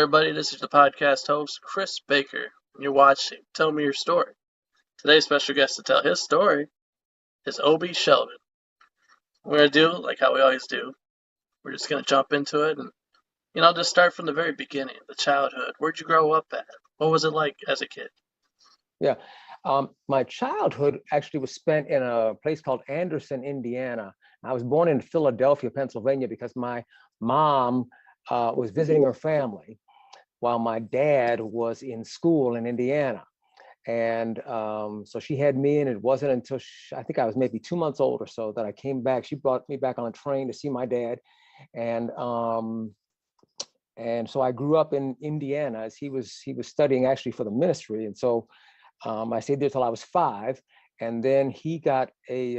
everybody. This is the podcast host, Chris Baker. And you're watching Tell Me Your Story. Today's special guest to tell his story is Obie Shelton. We're going to do like how we always do. We're just going to jump into it and, just start from the very beginning, the childhood. Where'd you grow up at? What was it like as a kid? Yeah. My childhood actually was spent in a place called Anderson, Indiana. I was born in Philadelphia, Pennsylvania, because my mom was visiting her family while my dad was in school in Indiana. And so she had me, and it wasn't until I think I was maybe 2 months old or so that I came back. She brought me back on a train to see my dad. And so I grew up in Indiana as he was studying actually for the ministry. And so I stayed there till I was 5, and then he got a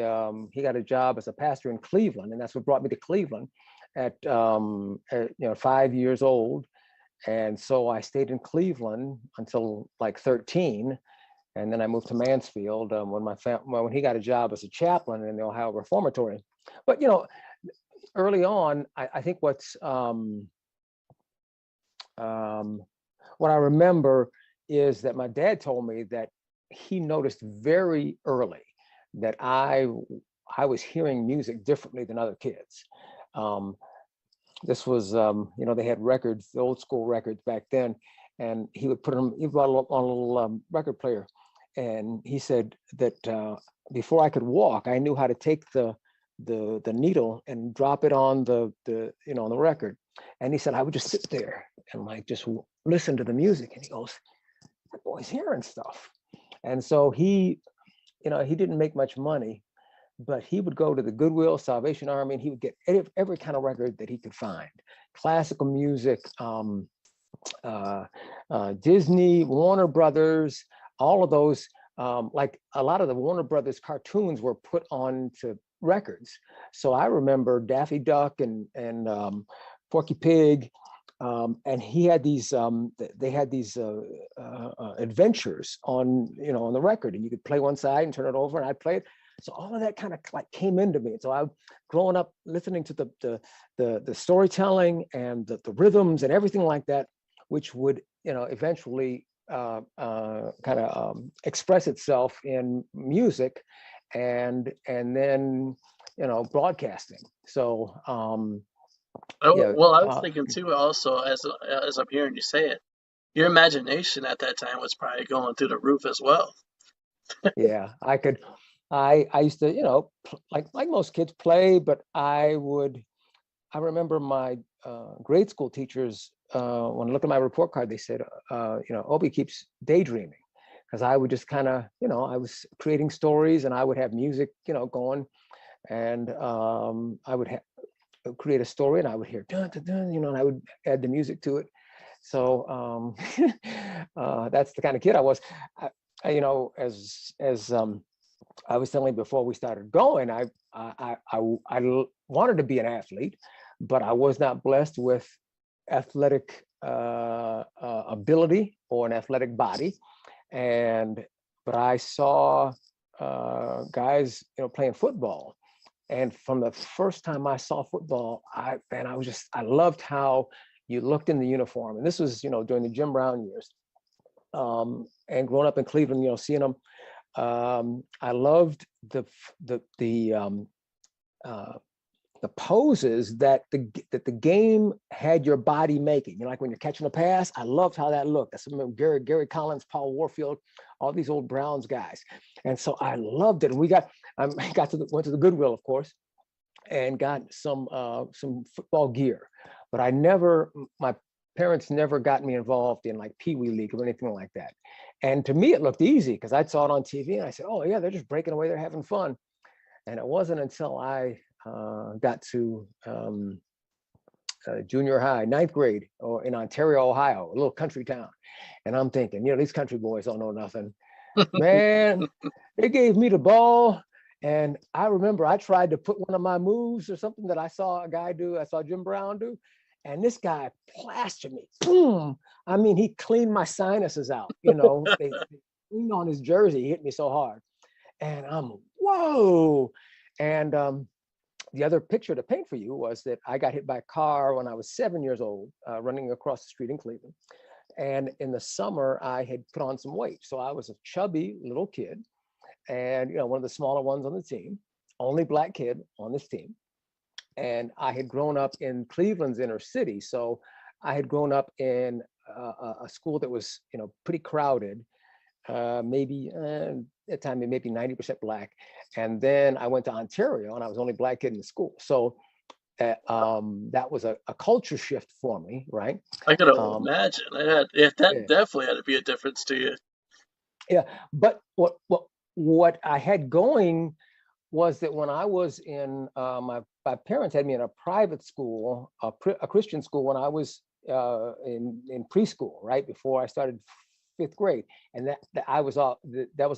job as a pastor in Cleveland, and that's what brought me to Cleveland at 5 years old. And so I stayed in Cleveland until like 13, and then I moved to Mansfield when he got a job as a chaplain in the Ohio Reformatory. But early on, I think what I remember is that my dad told me that he noticed very early that I was hearing music differently than other kids. This was, they had records, the old school records back then, and he would put them, he brought on a little record player. And he said that before I could walk, I knew how to take the needle and drop it on the on the record. And he said, I would just sit there and just listen to the music. And he goes, that boy's hearing stuff. And so he didn't make much money, but he would go to the Goodwill, Salvation Army, and he would get every kind of record that he could find. Classical music, Disney, Warner Brothers, all of those, like a lot of the Warner Brothers cartoons were put onto records. So I remember Daffy Duck and Porky Pig, and he had these they had these adventures on on the record, and you could play one side and turn it over, and I'd play it. So all of that kind of like came into me. So I, growing up, listening to the storytelling and the rhythms and everything like that, which would eventually kind of express itself in music, and then broadcasting. So I was thinking too. Also, as I'm hearing you say it, your imagination at that time was probably going through the roof as well. Yeah, I used to, like most kids play, but I remember my grade school teachers, when I looked at my report card, they said, Obie keeps daydreaming, because I would just kind of, I was creating stories, and I would have music, going, and I would create a story, and I would hear dun, dun, dun, and I would add the music to it. So that's the kind of kid I was. As I was telling you before we started going, I wanted to be an athlete, but I was not blessed with athletic ability or an athletic body. But I saw guys, playing football. And from the first time I saw football, I loved how you looked in the uniform. And this was, during the Jim Brown years. And growing up in Cleveland, seeing them, I loved the poses that the game had your body making. Like when you're catching a pass, I loved how that looked. I remember Gary Collins, Paul Warfield, all these old Browns guys, and so I loved it. And went to the Goodwill, of course, and got some football gear, but my parents never got me involved in like Pee Wee League or anything like that. And to me, it looked easy because I saw it on TV, and I said, "Oh yeah, they're just breaking away, they're having fun." And it wasn't until I got to junior high, 9th grade, or in Ontario, Ohio, a little country town, and I'm thinking, these country boys don't know nothing. Man, they gave me the ball, and I remember I tried to put one of my moves or something that I saw a guy do. I saw Jim Brown do. And this guy plastered me. Boom! I mean, he cleaned my sinuses out. They cleaned on his jersey. He hit me so hard, and I'm whoa. And the other picture to paint for you was that I got hit by a car when I was 7 years old, running across the street in Cleveland. And in the summer, I had put on some weight. So I was a chubby little kid and, one of the smaller ones on the team, only Black kid on this team. And I had grown up in Cleveland's inner city. So I had grown up in a school that was, pretty crowded, maybe at the time, maybe 90% Black. And then I went to Ontario and I was only Black kid in the school. So that was a culture shift for me, right? I could imagine. That Yeah, definitely had to be a difference to you. yeah. But what I had going was that when I was in my parents had me in a private school, a Christian school, when I was in preschool, right before I started fifth grade, and that was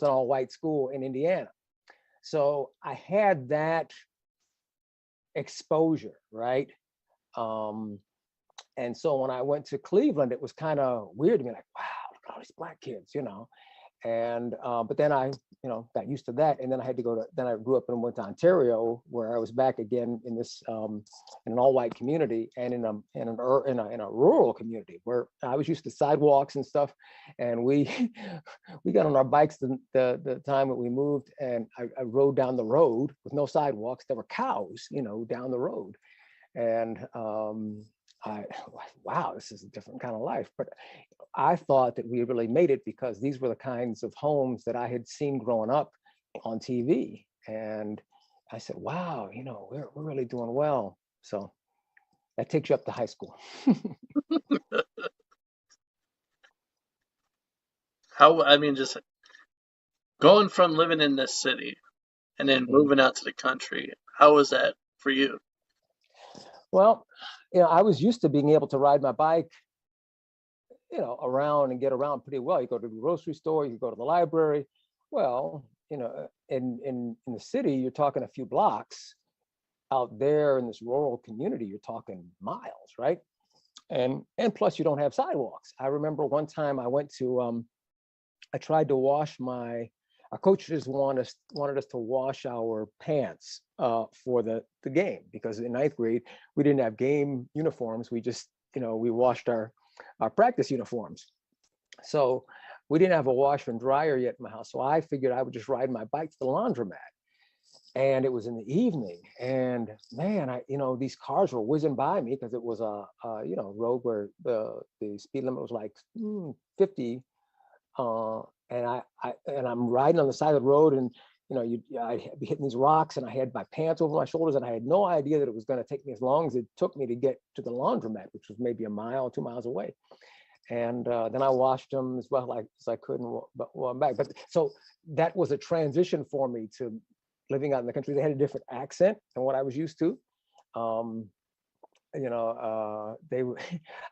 an all white school in Indiana. So I had that exposure, right? And so when I went to Cleveland, it was kind of weird to me, like, wow, look at all these Black kids, And but then I, got used to that, and then I had to go to. Then I grew up and went to Ontario, where I was back again in this in an all-white community and in a rural community where I was used to sidewalks and stuff, and we we got on our bikes the time that we moved, and I rode down the road with no sidewalks. There were cows, down the road, and wow, this is a different kind of life. But I thought that we really made it because these were the kinds of homes that I had seen growing up on TV. And I said, wow, we're really doing well. So that takes you up to high school. Just going from living in this city and then Mhm. moving out to the country, how was that for you? Well, I was used to being able to ride my bike, around and get around pretty well. You go to the grocery store, you go to the library. Well, in the city, you're talking a few blocks. Out there in this rural community, you're talking miles, right? And plus, you don't have sidewalks. I remember one time I went to, I tried to wash our coaches wanted us to wash our pants for the game, because in ninth grade we didn't have game uniforms. We just, we washed our practice uniforms. So we didn't have a washer and dryer yet in my house. So I figured I would just ride my bike to the laundromat. And it was in the evening, and man, these cars were whizzing by me because it was a road where the speed limit was like 50, and I'm riding on the side of the road, and I'd be hitting these rocks, and I had my pants over my shoulders, and I had no idea that it was going to take me as long as it took me to get to the laundromat, which was maybe a mile, 2 miles away. And then I washed them as well as I could and walk back. But so that was a transition for me to living out in the country. They had a different accent than what I was used to. They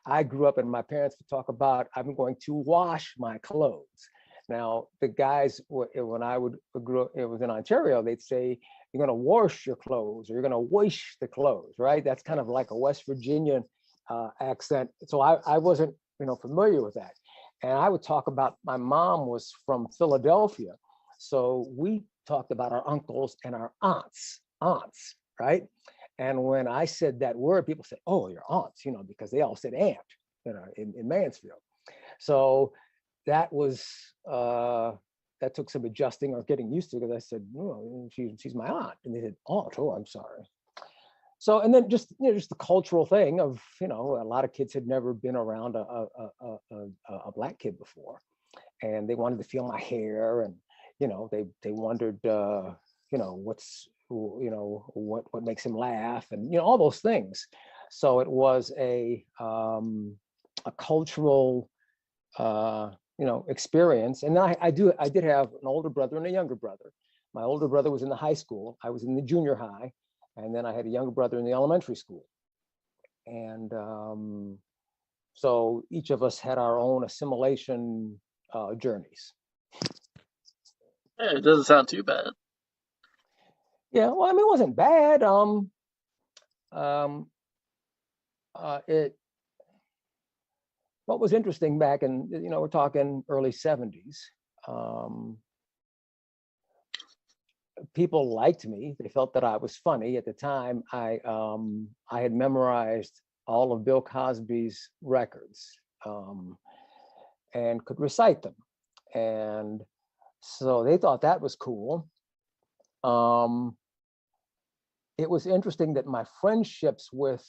I grew up and my parents would talk about, I'm going to wash my clothes. Now the guys, when I grew up, it was in Ontario, they'd say, you're going to wash your clothes, or you're going to wash the clothes, right? That's kind of like a West Virginian accent. So I wasn't familiar with that. And I would talk about, my mom was from Philadelphia, so we talked about our uncles and our aunts, right? And when I said that word, people said, oh, your aunts, because they all said aunt, in Mansfield. So that was, that took some adjusting or getting used to, because I said, no, she's my aunt. And they said, aunt, oh, I'm sorry. So, and then just the cultural thing of, a lot of kids had never been around a Black kid before, and they wanted to feel my hair, and they wondered what makes him laugh, and all those things. So it was a cultural experience. And I did have an older brother and a younger brother. My older brother was in the high school, I was in the junior high, and then I had a younger brother in the elementary school. And so each of us had our own assimilation journeys. Yeah, it doesn't sound too bad. Yeah, well, I mean, it wasn't bad. What was interesting back in, we're talking early 70s. people liked me. They felt that I was funny. At the time, I had memorized all of Bill Cosby's records, and could recite them. And so they thought that was cool. Um, it was interesting that my friendships with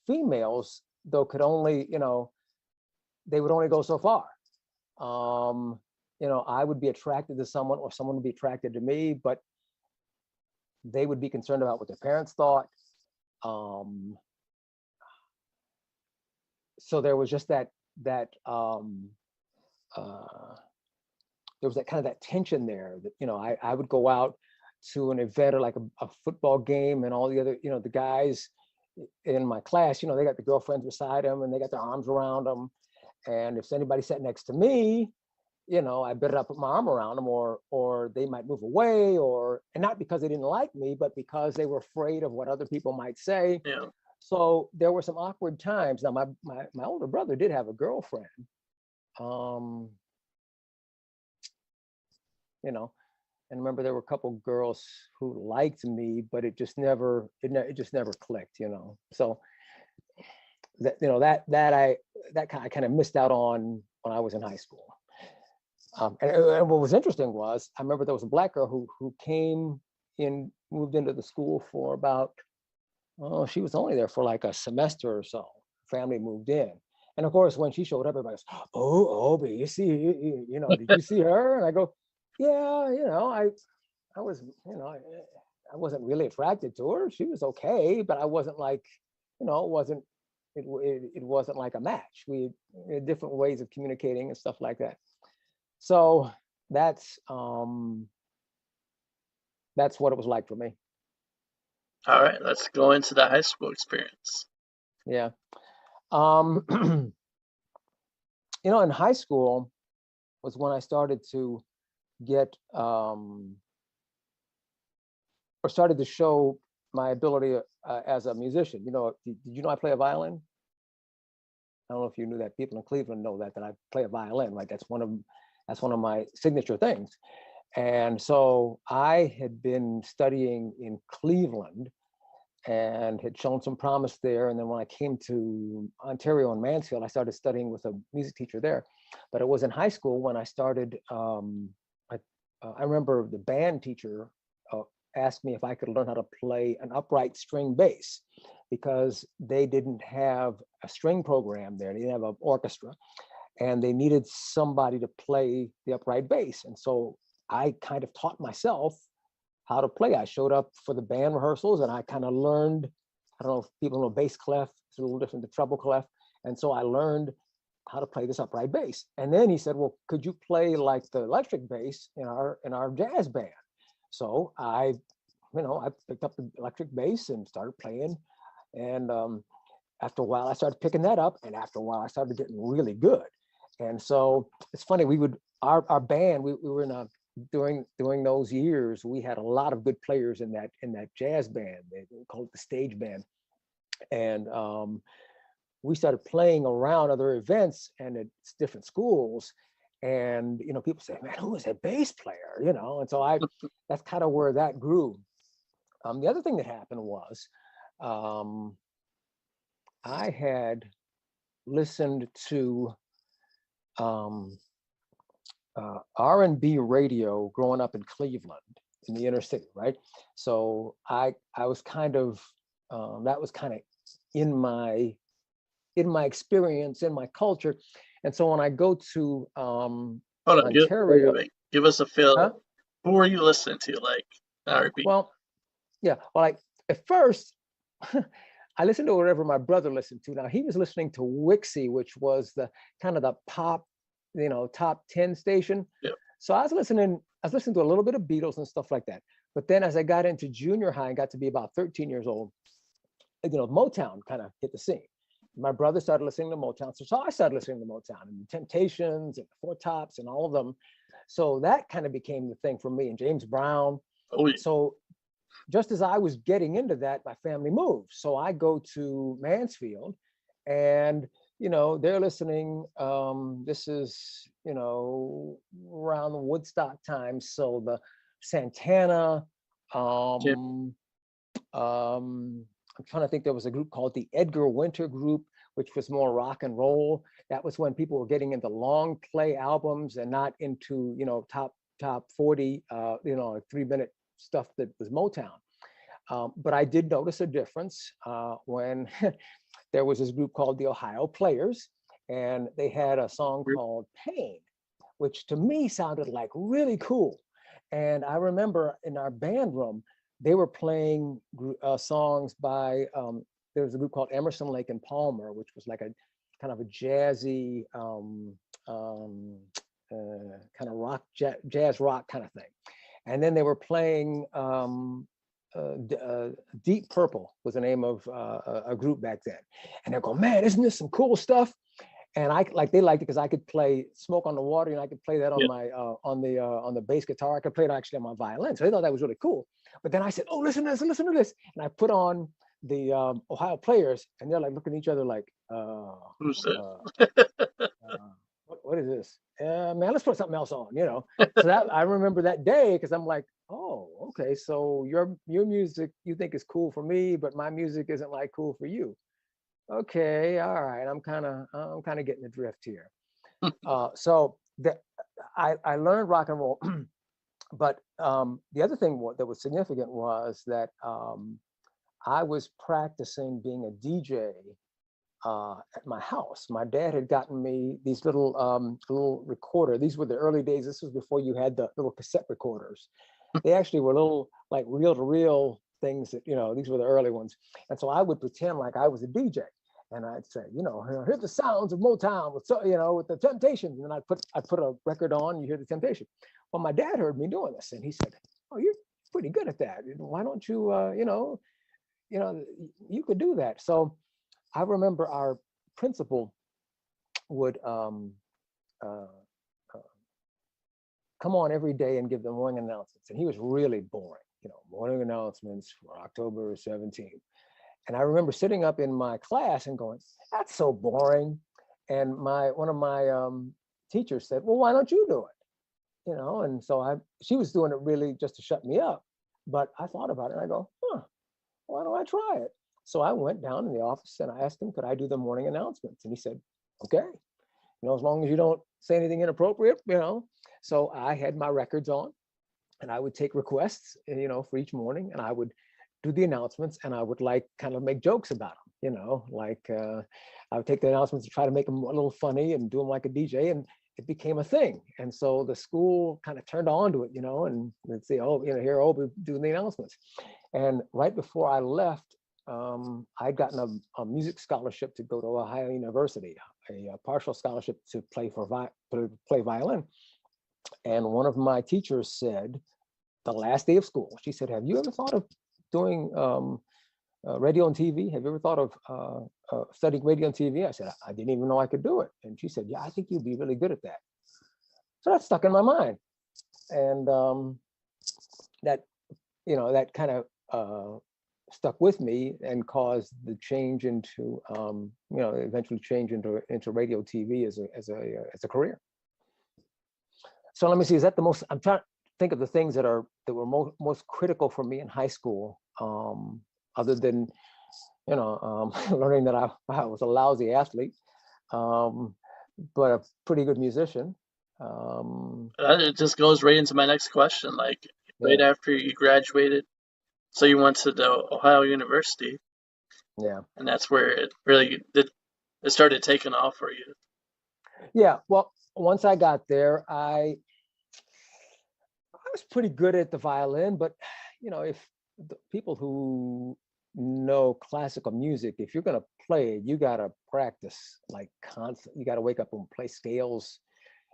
females, though, could only, they would only go so far. I would be attracted to someone, or someone would be attracted to me, but they would be concerned about what their parents thought. So there was just that there was that kind of that tension there, that I would go out to an event, or like a football game, and all the other, the guys in my class, they got the girlfriends beside them, and they got their arms around them. And if anybody sat next to me, I better not put my arm around them, or they might move away, and not because they didn't like me, but because they were afraid of what other people might say. Yeah. So there were some awkward times. Now my older brother did have a girlfriend, and remember, there were a couple girls who liked me, but it just never clicked. So I kind of missed out on when I was in high school. And what was interesting was, I remember there was a black girl who moved into the school for about, she was only there for like a semester or so. Family moved in. And of course, when she showed up, everybody goes, "Oh, Obie, did you see her?" And I go, "Yeah, I was, I wasn't really attracted to her. She was okay, but I wasn't like, it wasn't like a match. We had different ways of communicating and stuff like that." So that's what it was like for me. All right, let's go into the high school experience. Yeah. In high school was when I started to get or started to show my ability as a musician. Did you know I play a violin? I don't know if you knew that. People in Cleveland know that I play a violin. Like that's one of my signature things. And so I had been studying in Cleveland and had shown some promise there. And then when I came to Ontario and Mansfield, I started studying with a music teacher there. But it was in high school when I started. I remember the band teacher asked me if I could learn how to play an upright string bass, because they didn't have a string program there. They didn't have an orchestra, and they needed somebody to play the upright bass. And so I kind of taught myself how to play. I showed up for the band rehearsals, and I kind of learned, I don't know if people know bass clef, it's a little different to treble clef. And so I learned how to play this upright bass. And then he said, "Well, could you play like the electric bass in our jazz band?" So I picked up the electric bass and started playing. And after a while, I started picking that up. And after a while, I started getting really good. And so it's funny, our band, we were in during those years, we had a lot of good players in that jazz band. They called it the stage band. And we started playing around other events and at different schools. And, people say, "Man, who is that bass player?" And so that's kind of where that grew. The other thing that happened was I had listened to R&B radio growing up in Cleveland, in the inner city, right? So I was kind of that was kind of in my experience, in my culture. And so when I go to Hold on, Ontario, give us a feel. huh? Who were you listening to? Like R&B? Well, yeah. Well, at first, I listened to whatever my brother listened to. Now he was listening to Wixie, which was the kind of the pop, top 10 station. Yeah. So I was listening to a little bit of Beatles and stuff like that. But then as I got into junior high and got to be about 13 years old, Motown kind of hit the scene. My brother started listening to Motown. So I started listening to Motown and the Temptations and the Four Tops and all of them. So that kind of became the thing for me, and James Brown. Oh, yeah. So just as I was getting into that, my family moved. So I go to Mansfield, and they're listening. This is around the Woodstock time. So Santana. Yep. I'm trying to think, there was a group called the Edgar Winter Group, which was more rock and roll. That was when people were getting into long play albums and not into, top 40, 3-minute stuff that was Motown. But I did notice a difference when there was this group called the Ohio Players, and they had a song called Pain, which to me sounded like really cool. And I remember in our band room, they were playing songs by, there was a group called Emerson, Lake and Palmer, which was like a kind of a jazzy, kind of rock, jazz rock kind of thing. And then they were playing Deep Purple was the name of a group back then. And they're going, man, isn't this some cool stuff? And they liked it because I could play Smoke on the Water, and I could play that on my on the bass guitar. I could play it actually on my violin. So they thought that was really cool. But then I said, oh, listen to this. And I put on the Ohio Players, and they're like looking at each other like, Who's that? what is this? Man, let's put something else on, So that I remember that day, because I'm like, oh, okay, so your music you think is cool for me, but my music isn't like cool for you. Okay, all right, I'm kind of getting the drift here. So I learned rock and roll, but the other thing that was significant was that I was practicing being a DJ at my house. My dad had gotten me these little recorder. These were the early days. This was before you had the little cassette recorders. They actually were little like reel-to-reel things that, these were the early ones. And so I would pretend like I was a DJ. And I'd say, here's the sounds of Motown with the Temptations. And I'd put a record on, you hear the Temptation. Well, my dad heard me doing this, and he said, oh, you're pretty good at that. Why don't you, you could do that. So I remember our principal would come on every day and give the morning announcements. And he was really boring, morning announcements for October 17th. And I remember sitting up in my class and going, that's so boring. And one of my teachers said, well, why don't you do it? And so she was doing it really just to shut me up. But I thought about it and I go, why don't I try it? So I went down in the office and I asked him, could I do the morning announcements? And he said, okay, as long as you don't say anything inappropriate, So I had my records on and I would take requests, for each morning, and I would do the announcements, and I would kind of make jokes about them, I would take the announcements and try to make them a little funny and do them like a DJ, and it became a thing. And so the school kind of turned on to it, and they'd say, oh, here, Obie doing the announcements. And right before I left, I'd gotten a music scholarship to go to Ohio University, a partial scholarship to play violin. And one of my teachers said, the last day of school, she said, have you ever thought of doing radio and TV? Have you ever thought of studying radio and TV? I said, I didn't even know I could do it. And she said, yeah, I think you'd be really good at that. So that stuck in my mind. And that kind of stuck with me and caused the change into, eventually change into radio TV as a career. So let me see, is that the most, I'm trying to think of the things that were most critical for me in high school, other than, learning that I was a lousy athlete, but a pretty good musician. It just goes right into my next question. Like, right after you graduated, so you went to the Ohio University. Yeah. And that's where it really it started taking off for you. Yeah. Well, once I got there, I was pretty good at the violin, but if the people who know classical music, if you're going to play it, you got to practice like constant. You got to wake up and play scales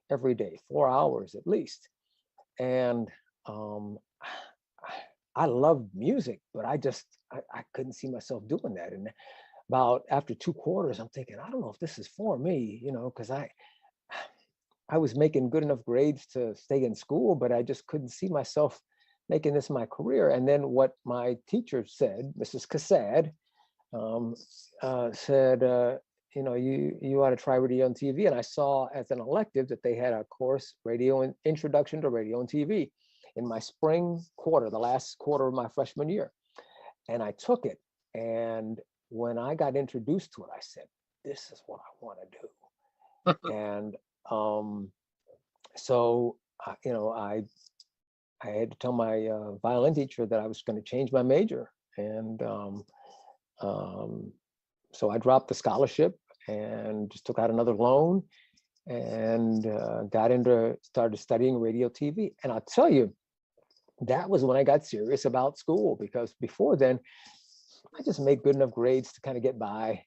every day, 4 hours at least. And I loved music, but I couldn't see myself doing that. And about after 2 quarters, I'm thinking, I don't know if this is for me, because I was making good enough grades to stay in school, but I just couldn't see myself making this my career. And then what my teacher said, Mrs. Cassad, said, you ought to try radio and TV. And I saw as an elective that they had a course, Introduction to Radio and TV. in my spring quarter, the last quarter of my freshman year. And I took it. And when I got introduced to it, I said, this is what I want to do. And so, I had to tell my violin teacher that I was going to change my major. And so I dropped the scholarship and just took out another loan and started studying radio TV. And I'll tell you, that was when I got serious about school, because before then, I just made good enough grades to kind of get by,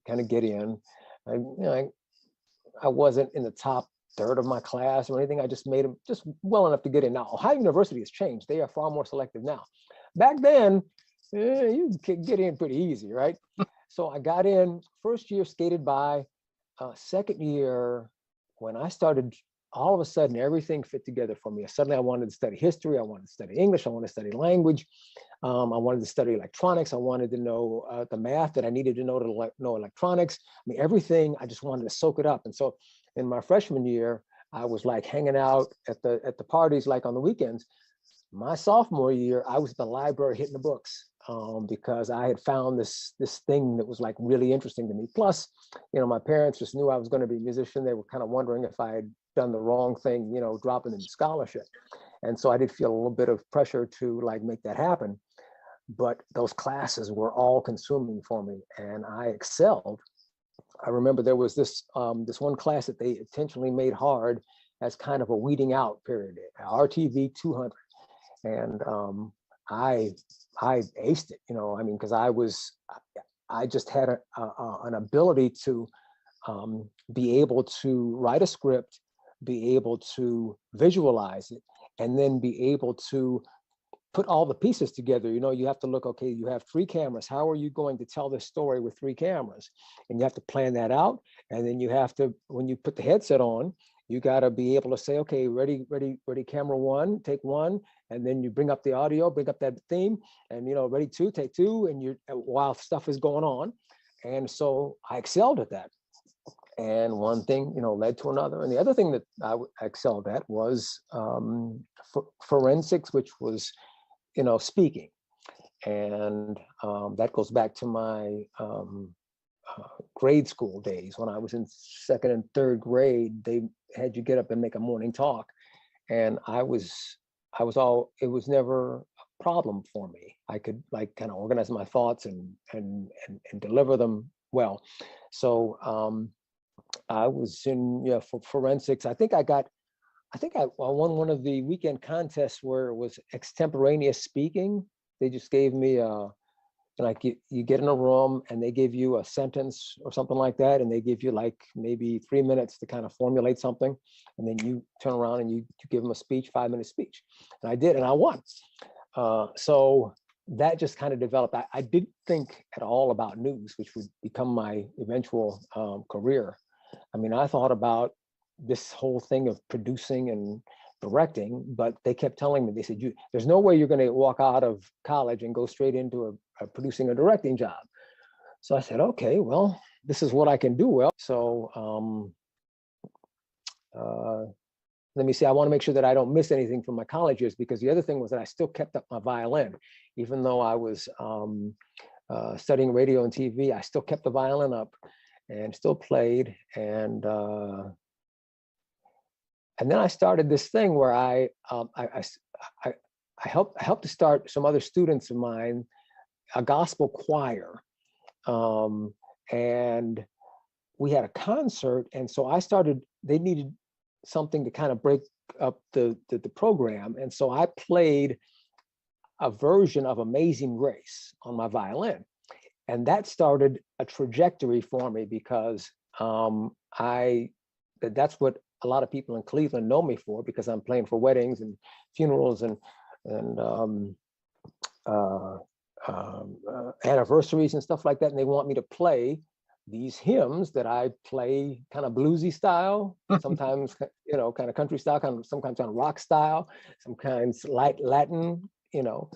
kind of get in. I wasn't in the top third of my class or anything. I just made them just well enough to get in. Now, Ohio University has changed. They are far more selective now. Back then, you could get in pretty easy, right? So I got in, first year skated by, second year, when I started, all of a sudden, everything fit together for me. Suddenly I wanted to study history. I wanted to study English. I wanted to study language. I wanted to study electronics. I wanted to know the math that I needed to know electronics. I mean, everything, I just wanted to soak it up. And so in my freshman year, I was like hanging out at the parties, like on the weekends. My sophomore year, I was at the library hitting the books, because I had found this thing that was like really interesting to me. Plus, my parents just knew I was going to be a musician. They were kind of wondering if I had done the wrong thing, dropping in scholarship. And so I did feel a little bit of pressure to like make that happen. But those classes were all consuming for me, and I excelled. I remember there was this one class that they intentionally made hard as kind of a weeding out period, RTV 200. And I aced it, because I just had an ability to be able to write a script, be able to visualize it, and then be able to put all the pieces together. You have to look, okay, you have 3 cameras. How are you going to tell this story with 3 cameras? And you have to plan that out. And then you have to, when you put the headset on, you got to be able to say, okay, ready, camera 1, take 1. And then you bring up the audio, bring up that theme, and, ready 2, take 2. And while stuff is going on. And so I excelled at that. And one thing, led to another. And the other thing that I excelled at was forensics, which was, speaking. And that goes back to my grade school days. When I was in 2nd and 3rd grade, they had you get up and make a morning talk. And it was never a problem for me. I could like kind of organize my thoughts and deliver them well. So I was in for forensics. I think I won one of the weekend contests where it was extemporaneous speaking. They just gave me like you get in a room and they give you a sentence or something like that, and they give you like maybe 3 minutes to kind of formulate something, and then you turn around and you give them a speech, 5-minute speech. And I did, and I won. So that just kind of developed. I didn't think at all about news, which would become my eventual career. I mean, I thought about this whole thing of producing and directing, but they kept telling me, they said, there's no way you're going to walk out of college and go straight into a producing or directing job. So I said, okay, well, this is what I can do well. So let me see, I want to make sure that I don't miss anything from my college years, because the other thing was that I still kept up my violin. Even though I was studying radio and TV, I still kept the violin up and still played. And then I started this thing where I helped to start some other students of mine a gospel choir, and we had a concert. And so I started. They needed something to kind of break up the program, and so I played a version of Amazing Grace on my violin, and that started a trajectory for me, because that's what a lot of people in Cleveland know me for, because I'm playing for weddings and funerals and anniversaries and stuff like that. And they want me to play these hymns that I play kind of bluesy style, sometimes, kind of country style, sometimes kind of rock style, sometimes light Latin, and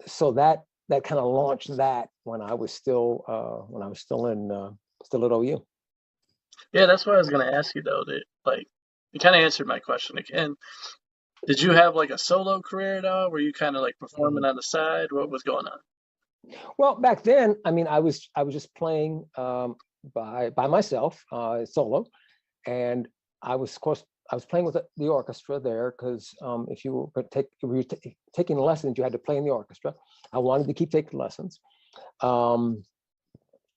so that kind of launched that when I was still at OU. Yeah, that's what I was going to ask you, though. That, like, you kind of answered my question again. Did you have like a solo career at all? Were you kind of like performing Mhm. on the side? What was going on? Well, back then, I mean, I was just playing by myself, solo, and I was, of course, I was playing with the orchestra there because if you were taking lessons, you had to play in the orchestra. I wanted to keep taking lessons. Um,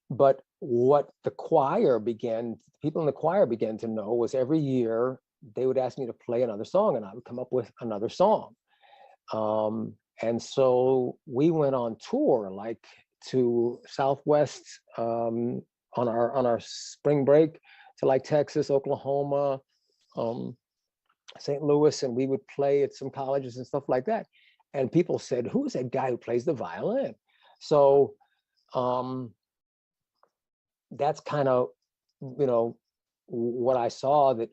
but what the choir began, people in the choir began to know was every year they would ask me to play another song and I would come up with another song. And so we went on tour, like to Southwest on our spring break to like Texas, Oklahoma, um, St. Louis, and we would play at some colleges and stuff like that. And people said, "Who is that guy who plays the violin?" So um, that's kind of, you know, what I saw, that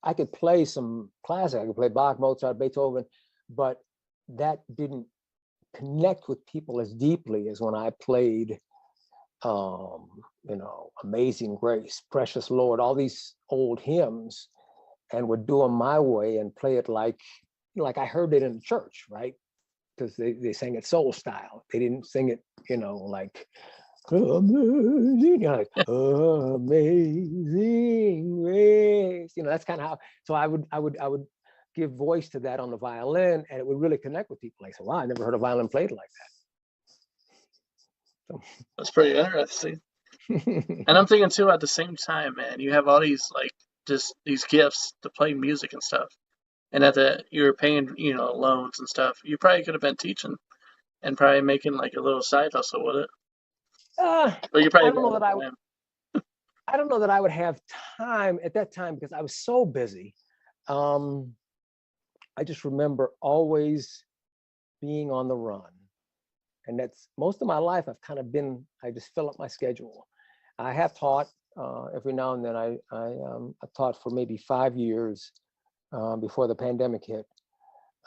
I could play some classic. I could play Bach, Mozart, Beethoven, but that didn't connect with people as deeply as when I played, Amazing Grace, Precious Lord, all these old hymns, and would do them my way and play it like I heard it in the church, right? Because they sang it soul style. They didn't sing it, like amazing, like amazing grace. That's kind of how. So I would give voice to that on the violin, and it would really connect with people. Like, so wow, I never heard a violin played like That's pretty interesting. that. And I'm thinking too, at the same time, man, you have all these like just these gifts to play music and stuff. And at the you were paying, loans and stuff. You probably could have been teaching and probably making like a little side hustle with it. uh, But you I probably don't didn't know have that I would. time. I don't know that I would have time at that time because I was so busy. Um, I just remember always being on the run. And that's most of my life. I just fill up my schedule. I have taught every now and then. I taught for maybe 5 years before the pandemic hit,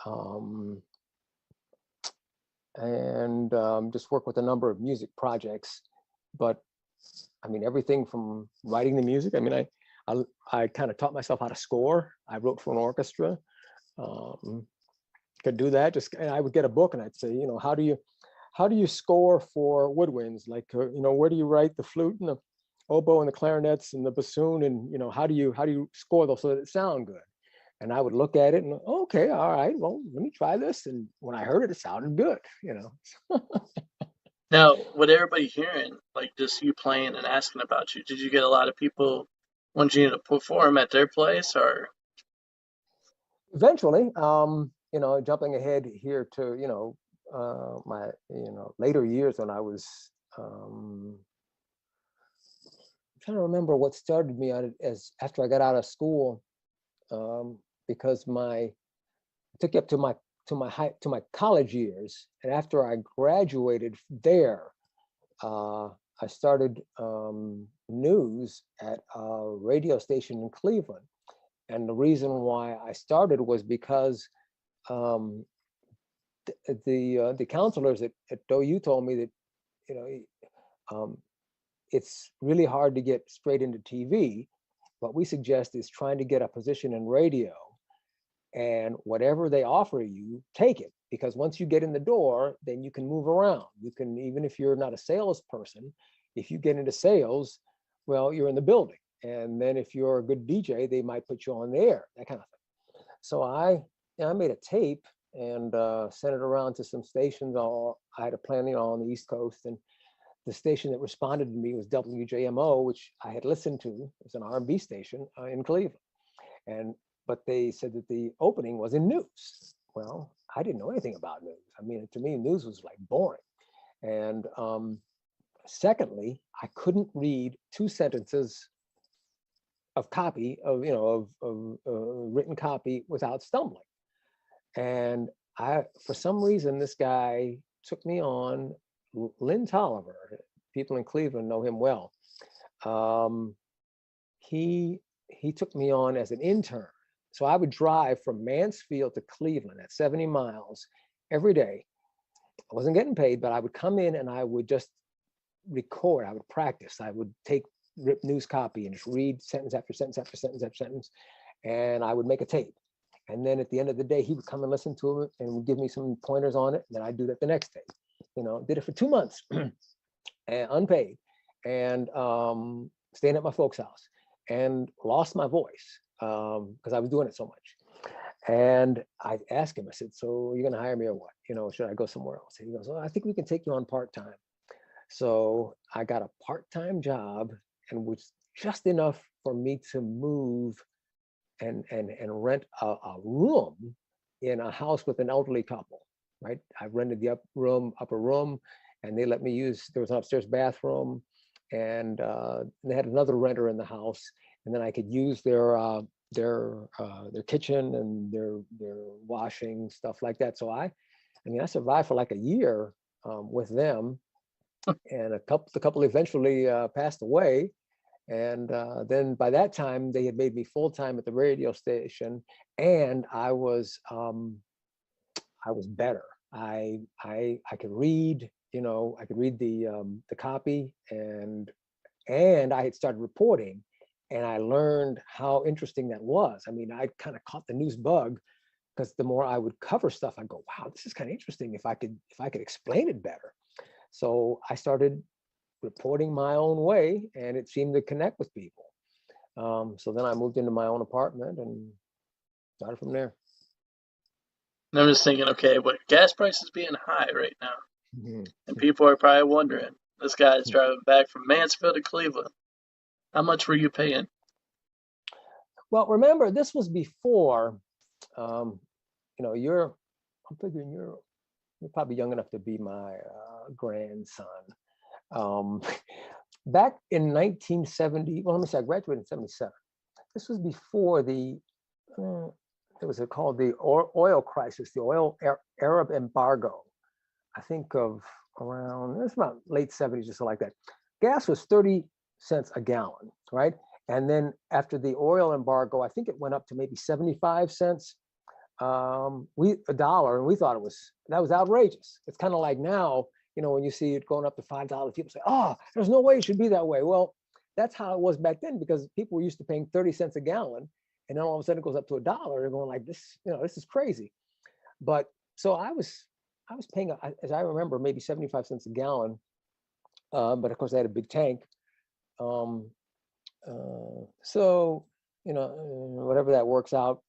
um, and just work with a number of music projects. But I mean, everything from writing the music. I mean, I kind of taught myself how to score. I wrote for an orchestra. Um, could do that. And I would get a book and I'd say, how do you score for woodwinds? Like, where do you write the flute and the oboe and the clarinets and the bassoon? And, how do you score those so that it sound good? And I would look at it and, okay, all right, well, let me try this. And when I heard it, it sounded good. Now, with everybody hearing like just you playing and asking about you, did you get a lot of people wanting you to perform at their place or? Eventually, jumping ahead here to, my, later years when I was, um, I'm trying to remember what started me on it as after I got out of school, because it took you up to my college years, and after I graduated there, uh, I started news at a radio station in Cleveland, and the reason why I started was because um, the counselors at OU told me that you know um, it's really hard to get straight into TV. What we suggest is trying to get a position in radio, and whatever they offer you, take it, because once you get in the door, then you can move around. You can, even if you're not a salesperson, if you get into sales, well, you're in the building. And then if you're a good DJ, they might put you on the air, that kind of thing. So I made a tape and sent it around to some stations. I had a plan, on the East Coast, and the station that responded to me was WJMO, which I had listened to. It's an R&B station in Cleveland. And but they said that the opening was in news. Well, I didn't know anything about news. I mean, to me, news was like boring. And secondly, I couldn't read 2 sentences of copy of written copy without stumbling. And for some reason, this guy took me on. Lynn Tolliver, people in Cleveland know him well. Um, he he took me on as an intern. So I would drive from Mansfield to Cleveland at 70 miles every day. I wasn't getting paid, but I would come in and I would just record. I would practice. I would take rip news copy and just read sentence after sentence after sentence after sentence, and I would make a tape. And then at the end of the day, he would come and listen to it and would give me some pointers on it. And then I'd do that the next day. Did it for 2 months, and unpaid, and staying at my folks' house, and lost my voice because I was doing it so much. And I asked him, I said, so you're going to hire me or what? Should I go somewhere else? And he goes, well, I think we can take you on part-time. So I got a part-time job, and was just enough for me to move and rent a room in a house with an elderly couple, right? I rented the upper room, and they let me use, there was an upstairs bathroom, and they had another renter in the house, and then I could use their kitchen and their washing, stuff like that. So I survived for like a year with them, and the couple eventually passed away. And then by that time, they had made me full-time at the radio station, and I was better. I could read, I could read the copy, and I had started reporting, and I learned how interesting that was. I mean, I kind of caught the news bug, because the more I would cover stuff, I go, wow, this is kind of interesting if I could explain it better. So I started reporting my own way, and it seemed to connect with people. So then I moved into my own apartment and started from there. And I'm just thinking, okay, but gas prices being high right now, Mhm. and people are probably wondering, this guy's driving back from Mansfield to Cleveland. How much were you paying? Well, remember, this was before, I'm figuring you're probably young enough to be my grandson. Back in 1970, well, let me say, I graduated in 77. This was before there was called the oil crisis, the oil Arab embargo. I think of around, it's about late 70s, just like that. Gas was 30 cents a gallon, right? And then after the oil embargo, I think it went up to maybe 75 cents, a dollar, and we thought that was outrageous. It's kind of like now, when you see it going up to $5, people say, oh, there's no way it should be that way. Well, that's how it was back then, because people were used to paying 30 cents a gallon, and then all of a sudden it goes up to $1. They're going like, this, this is crazy. But so I was paying, as I remember, maybe 75 cents a gallon. But of course I had a big tank. So, whatever that works out,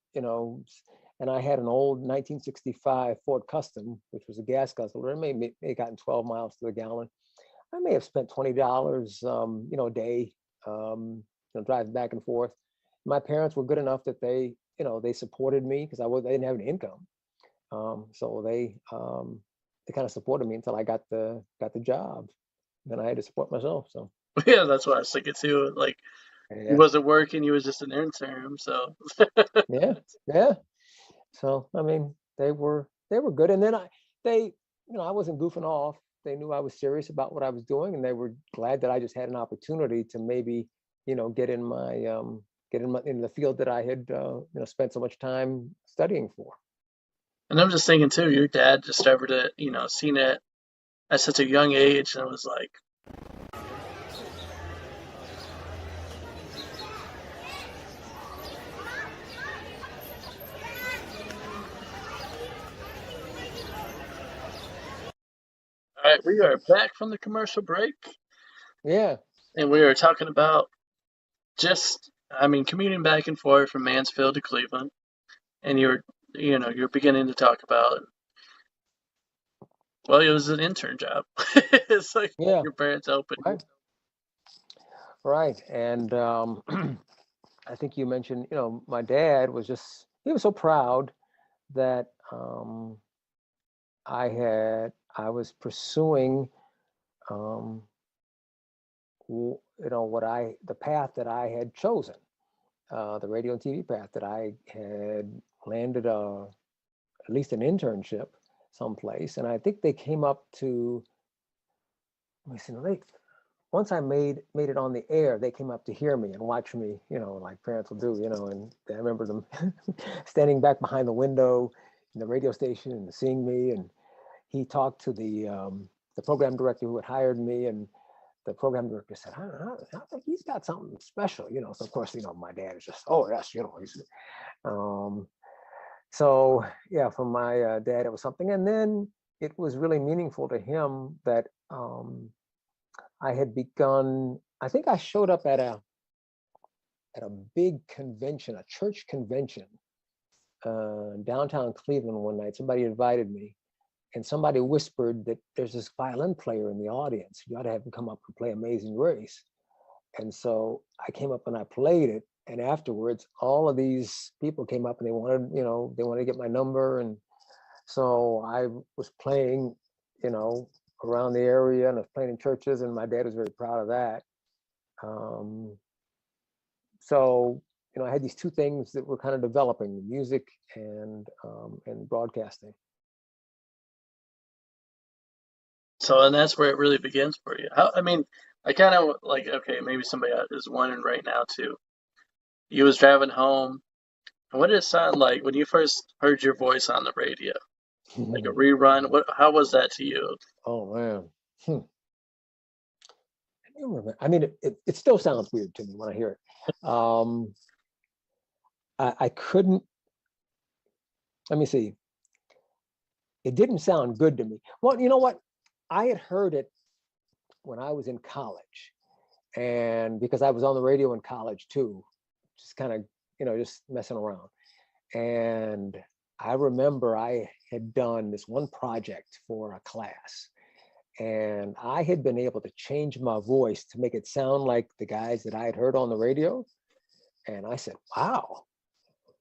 and I had an old 1965 Ford Custom, which was a gas guzzler. It may have gotten 12 miles to the gallon. I may have spent $20, a day, driving back and forth. My parents were good enough that they supported me, because they didn't have any income. So they kind of supported me until I got the job. Then I had to support myself. So Yeah, that's what I was thinking too. Like, he yeah, wasn't working; he was just an intern. So yeah. So I mean, they were good, and then I wasn't goofing off. They knew I was serious about what I was doing, and they were glad that I just had an opportunity to maybe, get in the field that I had spent so much time studying for. And I'm just thinking too, your dad discovered it, seen it at such a young age, and was like, all right, we are back from the commercial break, Yeah. and we are talking about commuting back and forth from Mansfield to Cleveland, and you're beginning to talk about, well, it was an intern job. It's like Yeah. your parents opened you. Right. Right. And I think you mentioned, my dad he was so proud that I was pursuing, the path that I had chosen, the radio and TV path, that I had landed at least an internship someplace. And I think they came up to, let me see, once I made it on the air, they came up to hear me and watch me, like parents will do, and I remember them standing back behind the window in the radio station and seeing me. And he talked to the program director who had hired me, and the program director said, I think he's got something special, So of course, my dad is just, oh yes, he's, So yeah, from my dad, it was something. And then it was really meaningful to him that I had begun. I think I showed up at a big convention, a church convention, downtown Cleveland one night. Somebody invited me, and somebody whispered that there's this violin player in the audience. You ought to have him come up and play Amazing Grace. And so I came up and I played it. And afterwards, all of these people came up and they wanted, they wanted to get my number. And so I was playing, around the area, and I was playing in churches, and my dad was very proud of that. Um, so, I had these two things that were kind of developing: music and broadcasting. So, and that's where it really begins for you. I mean, I kind of like, okay, maybe somebody is wondering right now too. You was driving home, and what did it sound like when you first heard your voice on the radio? Like a rerun? How was that to you? Oh man. I mean, it still sounds weird to me when I hear it. I couldn't, let me see. It didn't sound good to me. Well, you know what? I had heard it when I was in college, and because I was on the radio in college too, just kind of, just messing around. And I remember I had done this one project for a class, and I had been able to change my voice to make it sound like the guys that I had heard on the radio. And I said, wow.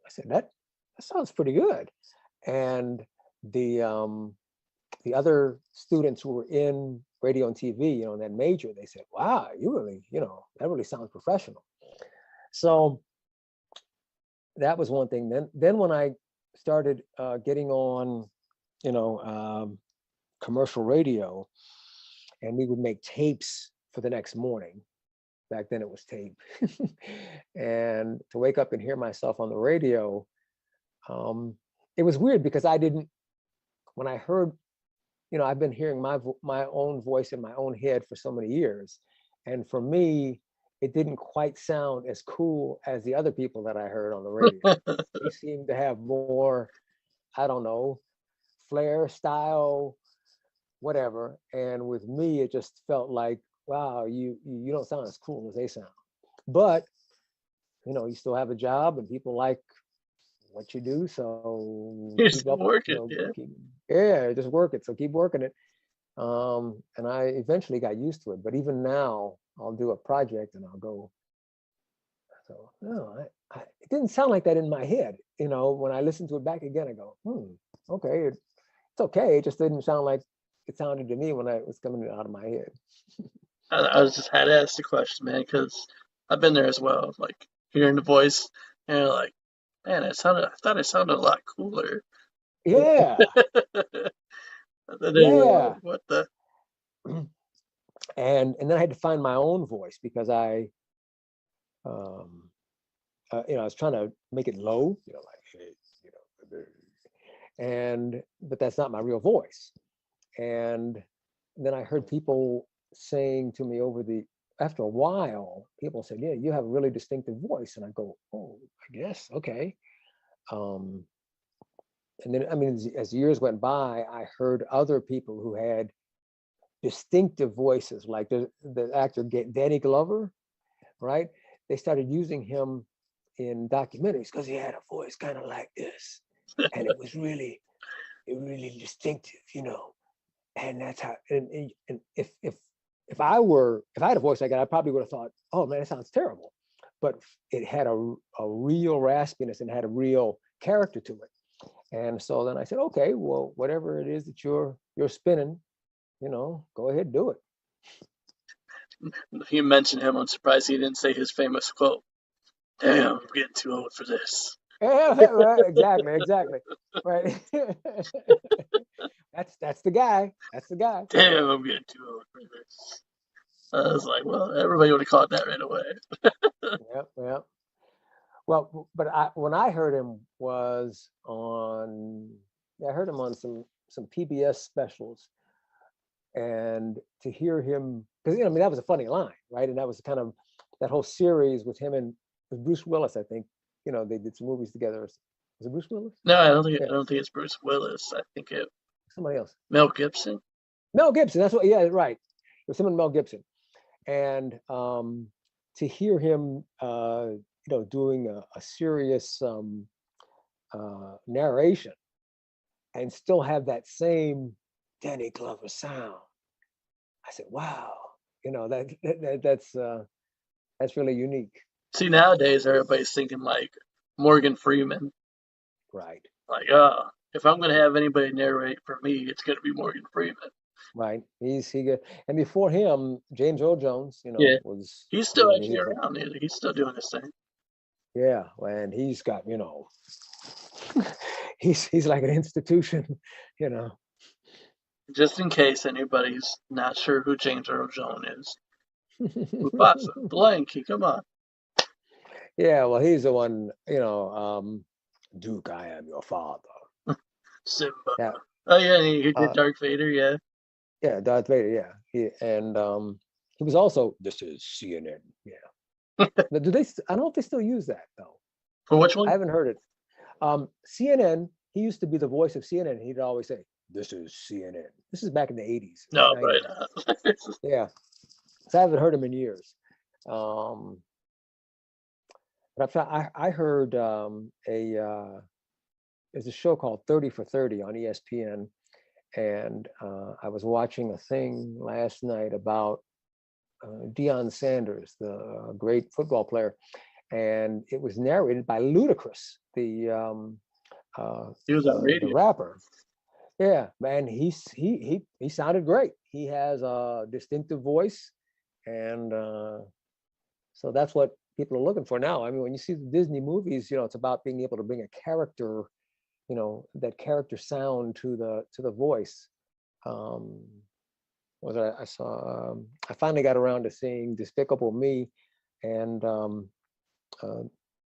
I said, that sounds pretty good. And the other students who were in radio and TV, in that major, they said, wow, you really, that really sounds professional. So that was one thing. Then when I started getting on, commercial radio, and we would make tapes for the next morning. Back then it was tape. And to wake up and hear myself on the radio, it was weird because when I heard, I've been hearing my own voice in my own head for so many years. And for me, it didn't quite sound as cool as the other people that I heard on the radio. They seemed to have more, I don't know, flair, style, whatever. And with me, it just felt like, wow, you don't sound as cool as they sound. But, you still have a job and people like what you do. So You're keep still up, working, yeah. just work it. So keep working it. And I eventually got used to it. But even now, I'll do a project and I'll go. So no, it didn't sound like that in my head. When I listen to it back again, I go, okay, it's okay. It just didn't sound like it sounded to me when I was coming out of my head. I was just had to ask the question, man, because I've been there as well. Like hearing the voice, and you're like, man, I thought it sounded a lot cooler. Yeah, Then you're like, yeah. what the? And then I had to find my own voice because I was trying to make it low, like, hey, but that's not my real voice. And then I heard people saying to me after a while, people said, yeah, you have a really distinctive voice. And I go, oh, I guess, okay. And then, I mean, as years went by, I heard other people who had distinctive voices, like the actor Danny Glover, right? They started using him in documentaries because he had a voice kind of like this, and it was really distinctive, And that's how. And if I had a voice like that, I probably would have thought, oh man, it sounds terrible. But it had a real raspiness and had a real character to it. And so then I said, okay, well, whatever it is that you're spinning, go ahead, do it. You mentioned him. I'm surprised he didn't say his famous quote. Damn, I'm getting too old for this. Yeah, right, exactly. Right. That's the guy. That's the guy. Damn, I'm getting too old for this. I was like, well, everybody would have caught that right away. Yeah. Well, but when I heard him was I heard him on some PBS specials, and to hear him, because I mean that was a funny line, right? And that was kind of that whole series with him and with Bruce Willis, I think. They did some movies together. Is it Bruce Willis? No, I don't think Yeah, it's Bruce Willis. I think it somebody else. Mel Gibson. Mel Gibson. That's what. Yeah, right. It was him and Mel Gibson. And to hear him, doing a serious narration and still have that same Danny Glover sound, I said, "Wow, that's really unique." See, nowadays everybody's thinking like Morgan Freeman. Right. Like, if I'm gonna have anybody narrate for me, it's gonna be Morgan Freeman. Right. He good. And before him, James Earl Jones, Yeah, was he's still he actually was a, around. He's still doing his thing. yeah, and he's got, he's like an institution, you know. Just in case anybody's not sure who James Earl Jones is, Mufasa, Blanky, come on, Yeah, well, he's the one, Duke, I am your father. Simba. Yeah, Oh yeah, he did uh, Darth Vader. Yeah. yeah, Darth Vader, yeah. He was also, this is CNN. Yeah. But I don't know if they still use that though. For which I one? haven't heard it. CNN, he used to be the voice of CNN. He'd always say, this is CNN. This is back in the 80s, No, 90s. right now. Yeah. So I haven't heard him in years. But I heard there's a show called 30 for 30 on ESPN. And I was watching a thing last night about Deion Sanders, the great football player. And it was narrated by Ludacris, the He was on radio. rapper. Yeah, man, he sounded great. He has a distinctive voice, and so that's what people are looking for now. I mean, when you see the Disney movies, it's about being able to bring a character, that character sound to the voice. I saw? I finally got around to seeing Despicable Me, and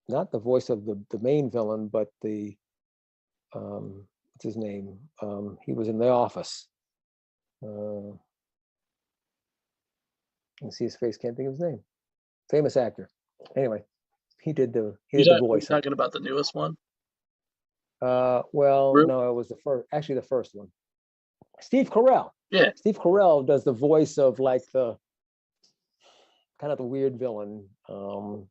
not the voice of the main villain, but the what's his name? He was in The Office. You can see his face, can't think of his name. Famous actor. Anyway, he did the You're voice. talking about the newest one? Well, Really? no, it was the first one. Steve Carell. Yeah. Steve Carell does the voice of like the kind of the weird villain. But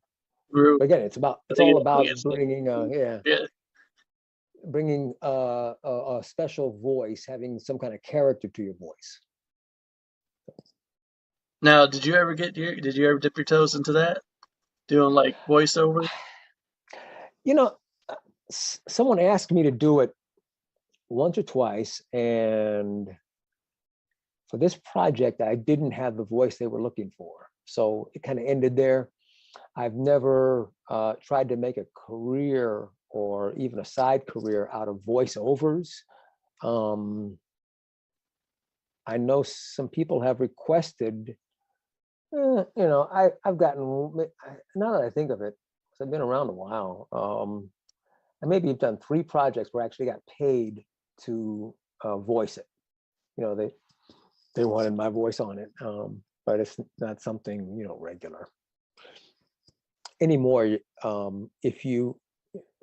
again, it's all about bringing, Yeah. bringing a special voice, having some kind of character to your voice. Now, did you ever dip your toes into that? Doing like voiceover? Someone asked me to do it once or twice, and for this project, I didn't have the voice they were looking for. So it kind of ended there. I've never tried to make a career or even a side career out of voiceovers. I know some people have requested, I've gotten, now that I think of it, because I've been around a while, I maybe have done 3 projects where I actually got paid to voice it. They wanted my voice on it, but it's not something, regular anymore.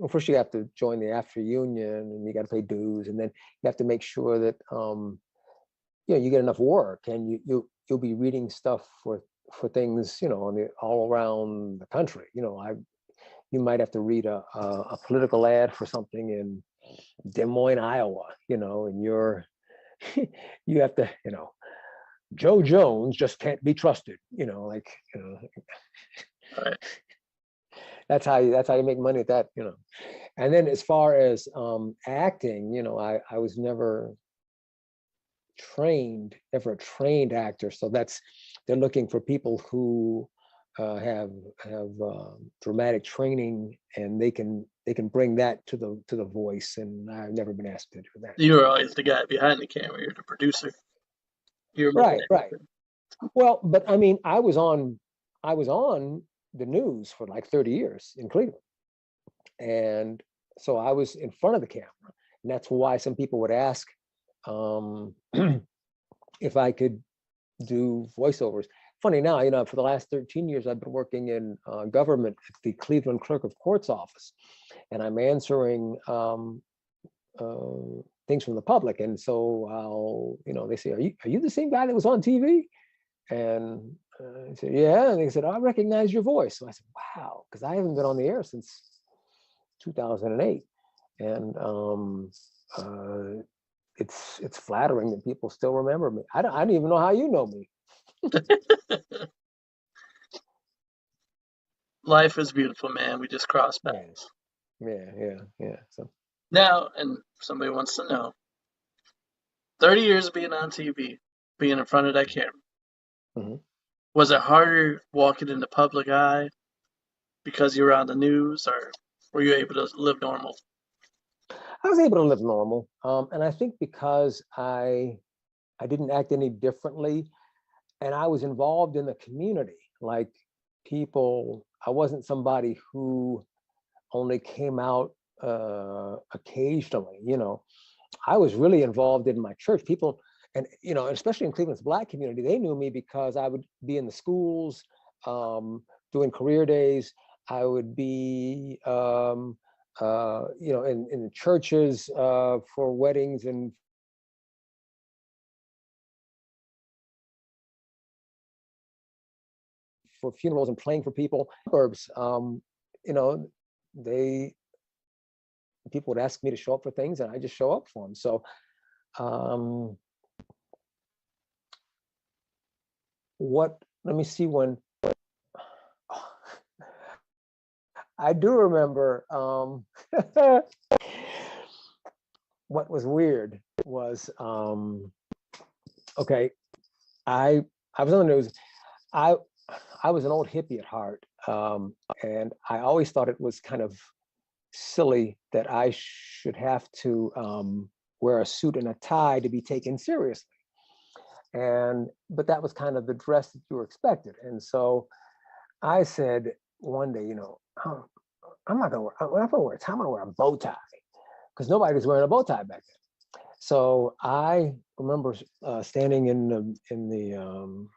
First you have to join the AFTRA union, and you got to pay dues, and then you have to make sure that you get enough work, and you'll be reading stuff for things, all around the country. You might have to read a political ad for something in Des Moines, Iowa, and you have to, Joe Jones just can't be trusted, Right. That's how you make money at that, And then as far as acting, I was never a trained actor. So they're looking for people who have dramatic training, and they can bring that to the voice. And I've never been asked to do that. You were always the guy behind the camera. You're the producer. You were Right. Well, but I mean, I was on the news for like 30 years in Cleveland. And so I was in front of the camera. And that's why some people would ask if I could do voiceovers. Funny now, for the last 13 years, I've been working in government at the Cleveland Clerk of Court's office. and I'm answering things from the public. And so they say, are you the same guy that was on TV? And I said, yeah. And they said, I recognize your voice. So I said, wow, because I haven't been on the air since 2008. And it's flattering that people still remember me. I don't even know how you know me. Life is beautiful, man. We just cross paths. Yeah. So Now, and somebody wants to know, 30 years of being on TV, being in front of that camera, was it harder walking in the public eye because you were on the news, or were you able to live normal? I was able to live normal. And I think because I didn't act any differently, and I was involved in the community, like people, I wasn't somebody who only came out occasionally, I was really involved in my church. People, and especially in Cleveland's Black community, they knew me because I would be in the schools doing career days. I would be in the churches for weddings and for funerals and playing for people. Suburbs, people would ask me to show up for things, and I just show up for them. So let me see when I do remember what was weird was okay, I was on the news. I was an old hippie at heart, and I always thought it was kind of silly that I should have to wear a suit and a tie to be taken seriously. But that was kind of the dress that you were expected. And so I said one day, I'm not gonna wear a tie, I'm gonna wear a bow tie, because nobody was wearing a bow tie back then. So I remember standing in the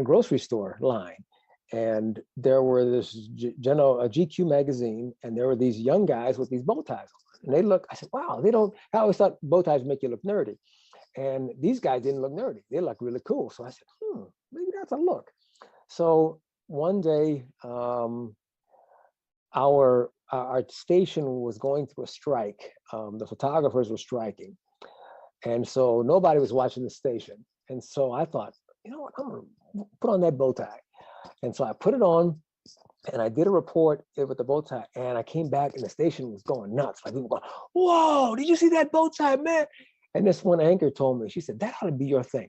grocery store line, and there were this a GQ magazine, and there were these young guys with these bow ties on. And I said, wow, I always thought bow ties make you look nerdy. And these guys didn't look nerdy. They looked really cool. So I said, maybe that's a look. So one day, our station was going through a strike. The photographers were striking. And so nobody was watching the station. And so I thought, you know what, I'm gonna put on that bow tie. And so I put it on, and I did a report with the bow tie, and I came back, and the station was going nuts. Like people going, whoa, did you see that bow tie, man? And this one anchor told me, she said, that ought to be your thing.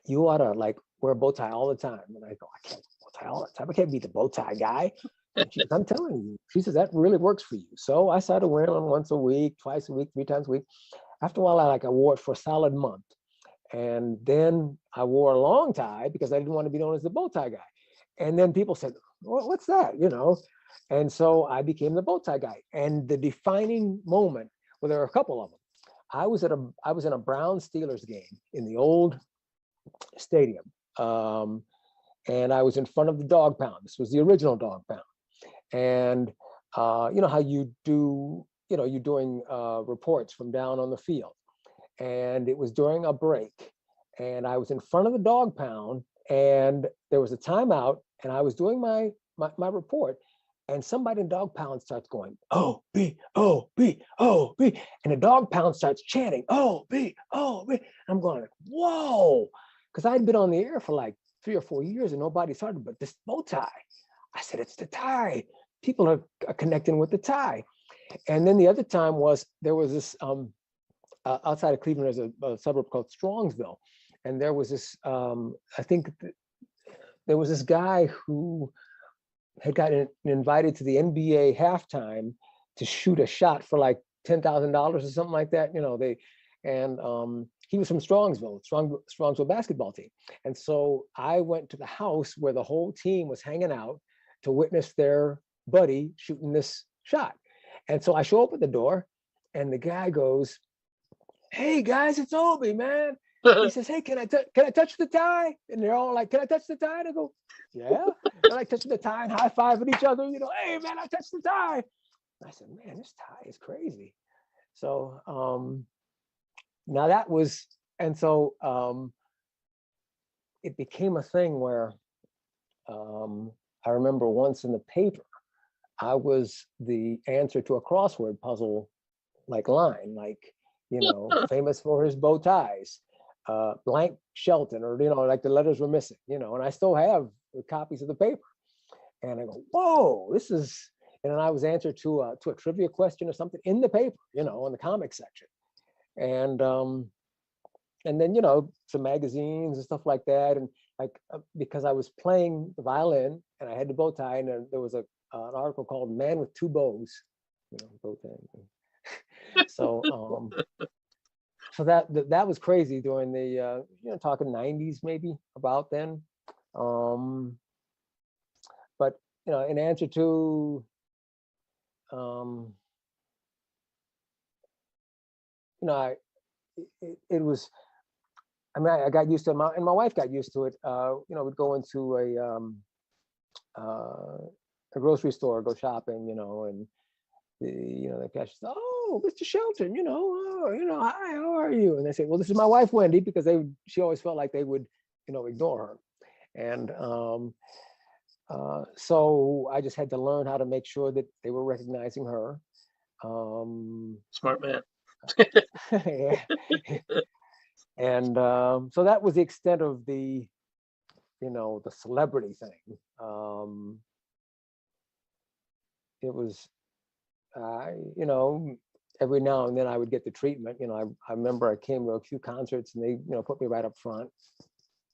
You ought to wear a bow tie all the time. And I go, I can't wear a bow tie all the time. I can't be the bow tie guy. And she says, I'm telling you. She says, that really works for you. So I started wearing them once a week, twice a week, 3 times a week. After a while, I wore it for a solid month. And then I wore a long tie because I didn't want to be known as the bow tie guy. And then people said, what's that? And so I became the bow tie guy. And the defining moment, well, there were a couple of them. I was in a Browns Steelers game in the old stadium. And I was in front of the dog pound. This was the original dog pound. And you know how you do, you're doing reports from down on the field. And it was during a break. And I was in front of the dog pound, and there was a timeout, and I was doing my report, and somebody in dog pound starts going, Obie, Obie, Obie, and the dog pound starts chanting, Obie, Obie. I'm going, whoa, because I'd been on the air for 3 or 4 years, and nobody started, but this bow tie. I said, it's the tie. People are connecting with the tie. And then the other time was, there was this, outside of Cleveland, there's a suburb called Strongsville. And there was this, I think there was this guy who had gotten invited to the NBA halftime to shoot a shot for $10,000 or something like that. He was from Strongsville basketball team. And so I went to the house where the whole team was hanging out to witness their buddy shooting this shot. And so I show up at the door, and the guy goes, hey guys, it's Obie, man. He says, "Hey, can I touch the tie?" And they're all like, "Can I touch the tie?" And I go, "Yeah." They're like touching the tie and high fiving each other. "Hey man, I touched the tie." And I said, "Man, this tie is crazy." So now that was, and so it became a thing where I remember once in the paper, I was the answer to a crossword puzzle, like line, like, famous for his bow ties, blank Shelton, or, like the letters were missing, and I still have copies of the paper. And I go, whoa, this is, and then I was answered to a trivia question or something in the paper, in the comic section. And then, some magazines and stuff like that. And like, because I was playing the violin and I had the bow tie, and there was an article called "Man with Two Bows," bow tie. So that was crazy during the talking 90s, maybe about then. But in answer to it was, I mean, I got used to it, and my wife got used to it. We'd go into a grocery store, go shopping, and the cashier says, "Oh, Mr. Shelton, hi, how are you?" And they say, "Well, this is my wife, Wendy," because she always felt like they would, ignore her. And so I just had to learn how to make sure that they were recognizing her. Smart man. Yeah. And so that was the extent of the celebrity thing. It was, every now and then I would get the treatment. I remember I came to a few concerts and they, put me right up front.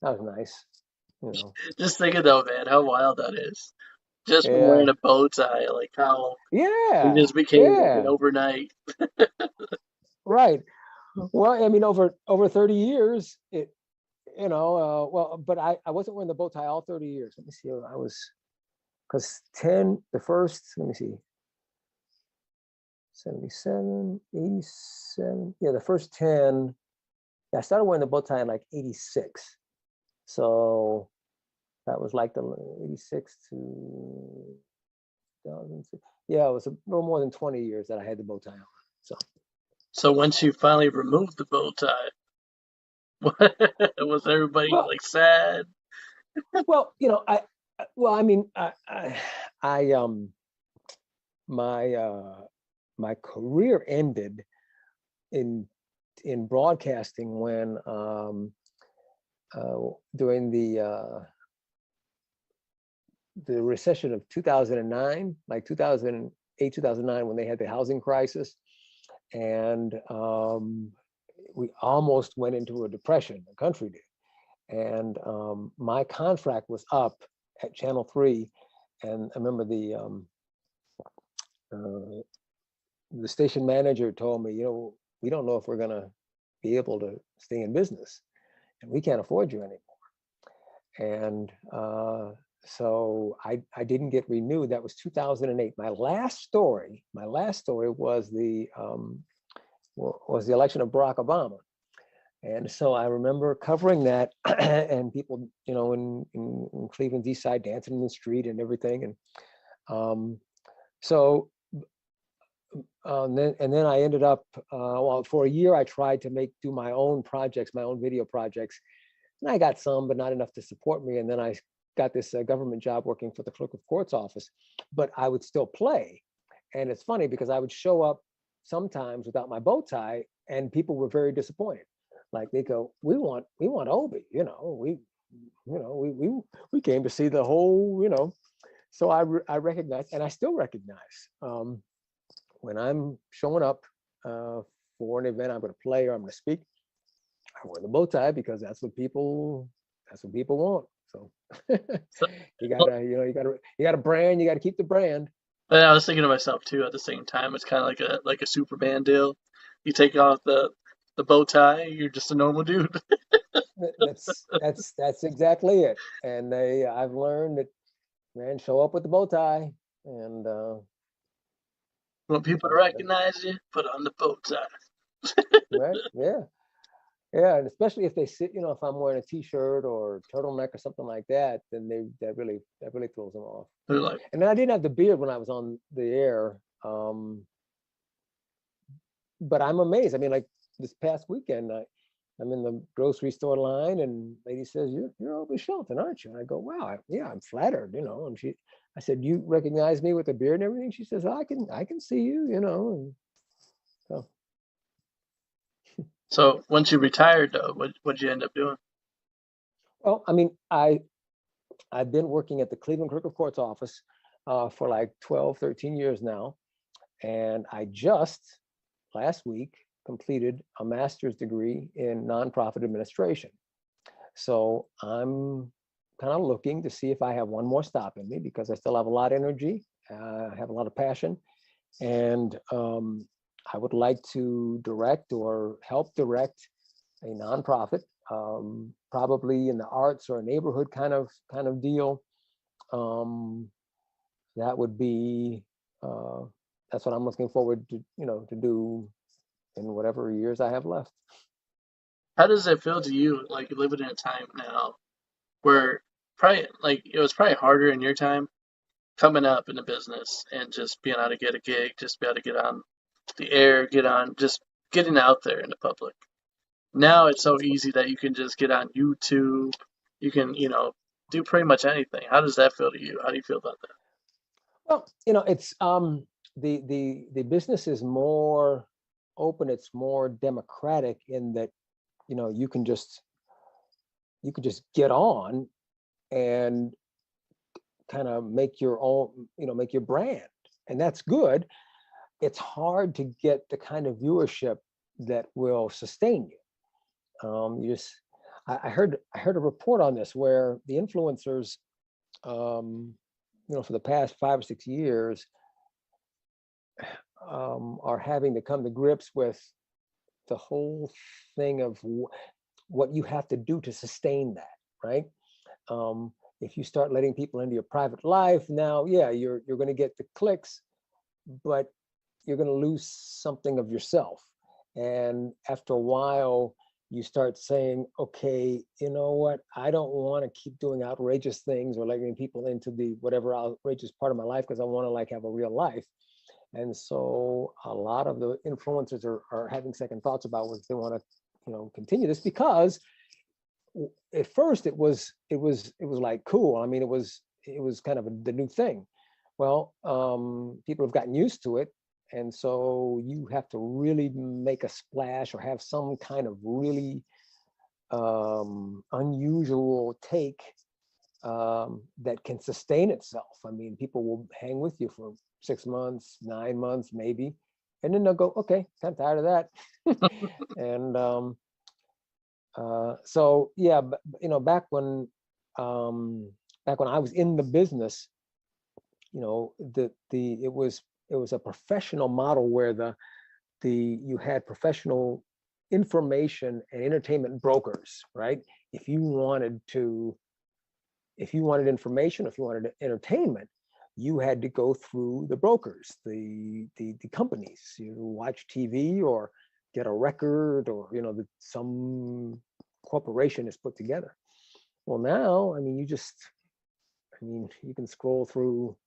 That was nice. Just thinking though, man, how wild that is. Just from wearing Yeah. a bow tie, like how we Yeah. just became like an Yeah. overnight. Right. Well, I mean, over 30 years, well, but I wasn't wearing the bow tie all 30 years. Let me see. I was, because let me see, 77, 87. Yeah, the first 10, yeah, I started wearing the bow tie in like 86. So that was like the 86 to 2006. Yeah, it was a little more than 20 years that I had the bow tie on. So once you finally removed the bow tie, was everybody Well, like sad? well, I mean, I my career ended in broadcasting when during the recession of 2009, like 2008, 2009, when they had the housing crisis, and we almost went into a depression. The country did, and my contract was up at Channel 3, and I remember the station manager told me, we don't know if we're gonna be able to stay in business, and we can't afford you anymore. And so I didn't get renewed. That was 2008. My last story was the election of Barack Obama. And so I remember covering that, and people, in Cleveland's East Side dancing in the street and everything. And so and then I ended up, well, for a year I tried to do my own projects, my own video projects, and I got some, but not enough to support me. And then I got this government job working for the clerk of court's office, but I would still play. And it's funny because I would show up sometimes without my bow tie, and people were very disappointed. Like they go, we want Obie, we came to see the whole. So I recognize, and I still recognize, when I'm showing up for an event, I'm going to play or I'm going to speak, I wear the bow tie because that's what people want. So So, you gotta brand, you gotta keep the brand. but I was thinking to myself too. At the same time, it's kind of like a Superman deal. You take off the bow tie, you're just a normal dude. That's exactly it. And I've learned that, man, show up with the bow tie, and Want people to recognize you? Put on the bow tie. right, yeah. Yeah, and especially if they sit, if I'm wearing a t-shirt or turtleneck or something like that, then that really throws them off. They're like, And then I didn't have the beard when I was on the air. But I'm amazed. I mean, like this past weekend, I'm in the grocery store line, and lady says, "You're Obie Shelton, aren't you?" And I go, "Wow, yeah, I'm flattered, you know." And I said, "You recognize me with the beard and everything?" She says, I can see you, you know." And so, so once you retired, though, what'd you end up doing? well, I mean, I've been working at the Cleveland Clerk of Court's office for like 12, 13 years now, and I just last week completed a master's degree in nonprofit administration. So I'm kind of looking to see if I have one more stop in me, because I still have a lot of energy, I have a lot of passion, and I would like to direct or help direct a nonprofit, probably in the arts or a neighborhood kind of deal. Um, that would be uh, that's what I'm looking forward to, to do in whatever years I have left. How does it feel to you, like living in a time now where probably like it was probably harder in your time coming up in the business and just being able to get a gig, just be able to get on the air, just getting out there in the public. Now it's so easy that you can just get on YouTube. You can, do pretty much anything. How does that feel to you? How do you feel about that? Well, it's the business is more open, it's more democratic in that, you can just get on and kind of make your own, make your brand. And that's good. It's hard to get the kind of viewership that will sustain you. You just I heard a report on this where the influencers, for the past 5 or 6 years, are having to come to grips with the whole thing of what you have to do to sustain that, right? If you start letting people into your private life now, yeah, you're going to get the clicks, but you're going to lose something of yourself. And after a while, you start saying, okay, you know what? I don't want to keep doing outrageous things or letting people into the whatever outrageous part of my life, because I want to like have a real life. And so a lot of the influencers are having second thoughts about whether they want to, continue this, because at first it was like cool. I mean, it was kind of the new thing. Well, people have gotten used to it, and so you have to really make a splash or have some kind of really unusual take that can sustain itself. I mean, people will hang with you for 6 months, 9 months, maybe, and then they'll go, okay, I'm tired of that. And so yeah, but, back when I was in the business, it was a professional model where you had professional information and entertainment brokers, right? If you wanted information, if you wanted entertainment, you had to go through the brokers, the companies. You watch TV or get a record, or some corporation is put together. Well, now, I mean, you can scroll through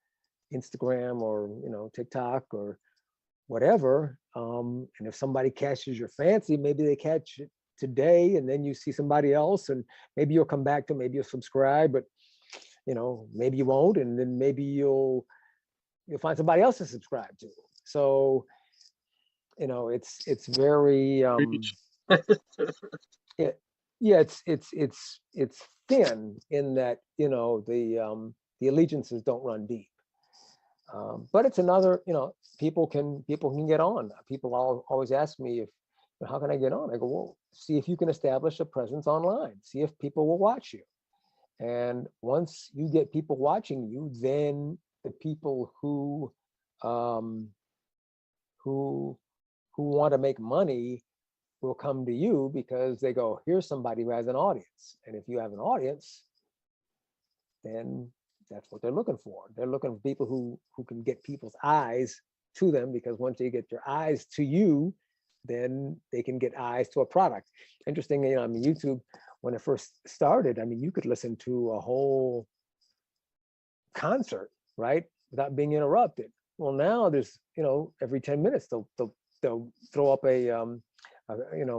Instagram or TikTok or whatever, and if somebody catches your fancy, maybe they catch it today, and then you see somebody else, and maybe you'll come back to, maybe you'll subscribe, but maybe you won't, and then maybe you'll find somebody else to subscribe to. So it's very Preach. it, yeah, it's thin in that the allegiances don't run deep. But it's another, people can get on. People always ask me, if how can I get on? I go, well, see if you can establish a presence online, see if people will watch you. And once you get people watching you, then the people um, who want to make money will come to you, because they go, here's somebody who has an audience. And if you have an audience, then that's what they're looking for. They're looking for people who can get people's eyes to them, because once they get your eyes to you, then they can get eyes to a product. Interesting, I mean, YouTube, when it first started, I mean, you could listen to a whole concert, right, without being interrupted. Well, now there's, every 10 minutes they'll throw up an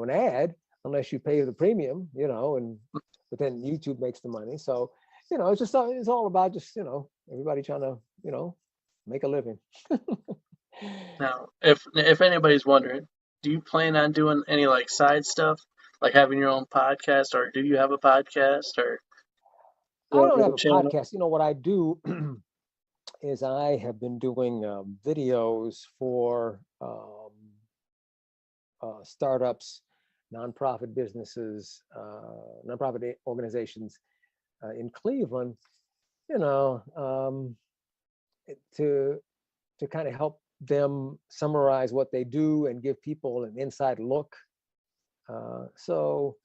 ad, unless you pay the premium, but then YouTube makes the money. So, it's all about just, everybody trying to, make a living. Now, if anybody's wondering, do you plan on doing any like side stuff, like having your own podcast, or do you have a podcast, or I don't your have own a channel? podcast. What I do is I have been doing videos for startups, nonprofit businesses, nonprofit organizations in Cleveland, to kind of help them summarize what they do and give people an inside look. So,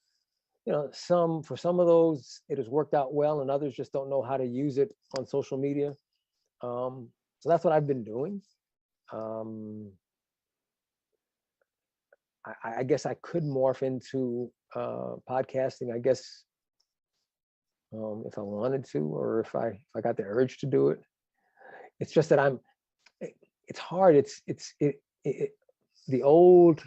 for some of those, it has worked out well, and others just don't know how to use it on social media. So that's what I've been doing. I guess I could morph into podcasting, I guess, if I wanted to, or if I got the urge to do it. It's just that it's hard. The old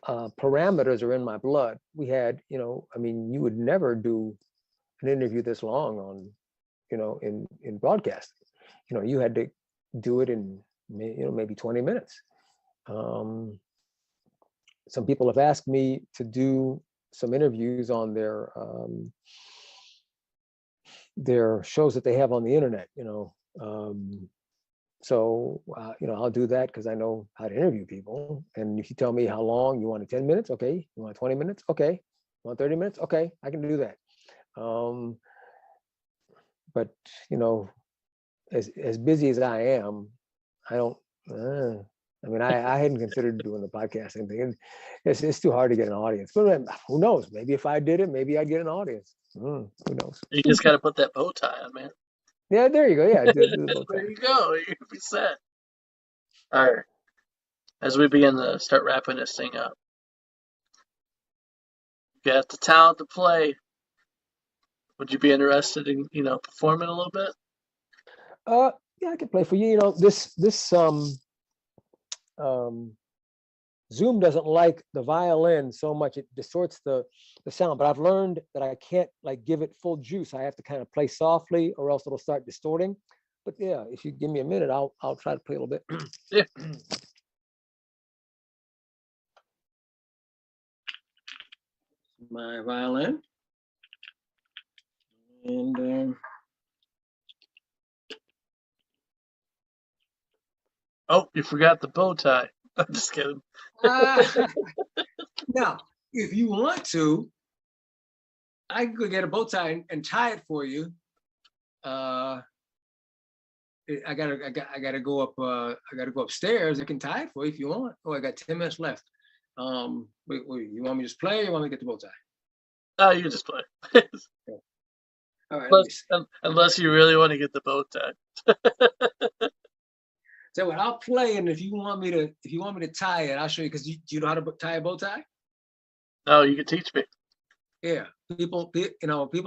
parameters are in my blood. We had, I mean, you would never do an interview this long on, in broadcasting. You had to do it in, maybe 20 minutes. Some people have asked me to do some interviews on their shows that they have on the internet, so I'll do that because I know how to interview people. And if you tell me how long you want, 10 minutes, okay. You want 20 minutes, okay. You want 30 minutes, okay, I can do that. But as busy as I am, I don't. I mean, I hadn't considered doing the podcasting thing. It's too hard to get an audience. But who knows? Maybe if I did it, maybe I'd get an audience. Who knows? You just got to put that bow tie on, man. Yeah, there you go. Yeah, do the bow tie. There you go. You'll be set. All right. As we begin to start wrapping this thing up, you got the talent to play. Would you be interested in, performing a little bit? Yeah, I can play for you. This Zoom doesn't like the violin so much; it distorts the sound. But I've learned that I can't give it full juice. I have to kind of play softly, or else it'll start distorting. But yeah, if you give me a minute, I'll try to play a little bit. Yeah. My violin, and oh, you forgot the bow tie. I'm just kidding. Now, if you want to, I can go get a bow tie and tie it for you. I gotta go up. I gotta go upstairs. I can tie it for you if you want. Oh, I got 10 minutes left. Wait, you want me to just play? Or you want me to get the bow tie? Oh, you can just play. All right. Unless you really want to get the bow tie. So what, I'll play, and if you want me to tie it, I'll show you. Because do you know how to tie a bow tie? No, you can teach me. Yeah, people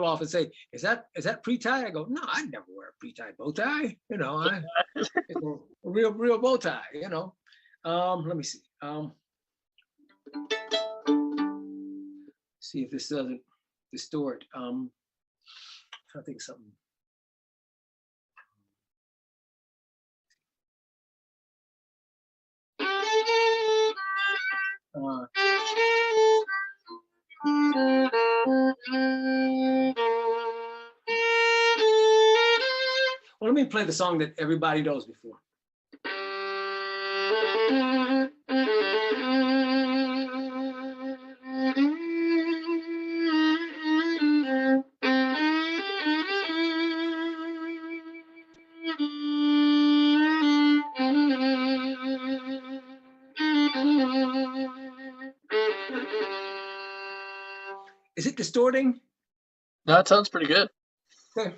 often say, "Is that pre-tie?" I go, "No, I never wear a pre-tied bow tie. It's a real bow tie. Let me see. See if this doesn't distort. I think something. Well, let me play the song that everybody knows before. Is it distorting? No, it sounds pretty good. Okay.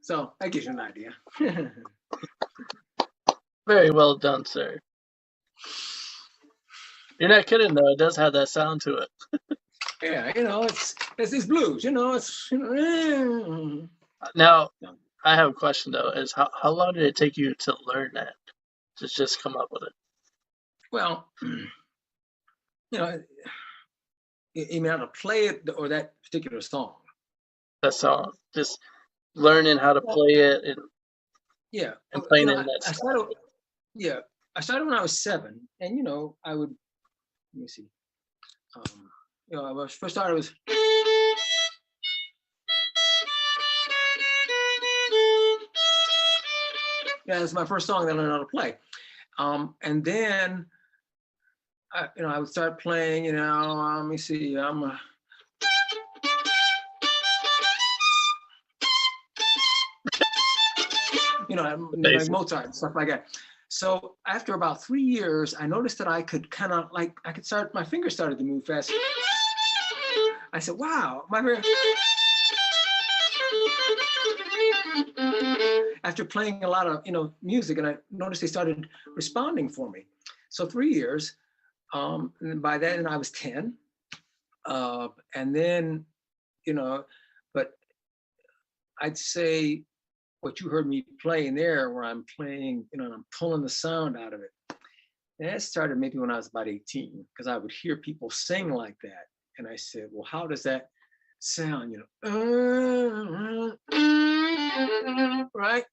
So that gives you an idea. Very well done, sir. You're not kidding though. It does have that sound to it. Yeah, it's these blues. It's Now, I have a question though. Is how long did it take you to learn that? To just come up with it? well, you mean how to play it or that particular song? That song, just learning how to Well, play it and yeah, playing it in that I style. started. Yeah, I started when I was 7, and I would. Let me see. I was first started was. Yeah, that's my first song that I learned how to play. And then, I would start playing. Let me see. Like Mozart and stuff like that. So after about 3 years, I noticed that I could kind of my fingers started to move fast. I said, wow, after playing a lot of, music, and I noticed they started responding for me. So 3 years, and by then I was 10. And then, but I'd say what you heard me playing there, where I'm playing, and I'm pulling the sound out of it. And that started maybe when I was about 18, because I would hear people sing like that. And I said, well, how does that sound? Right?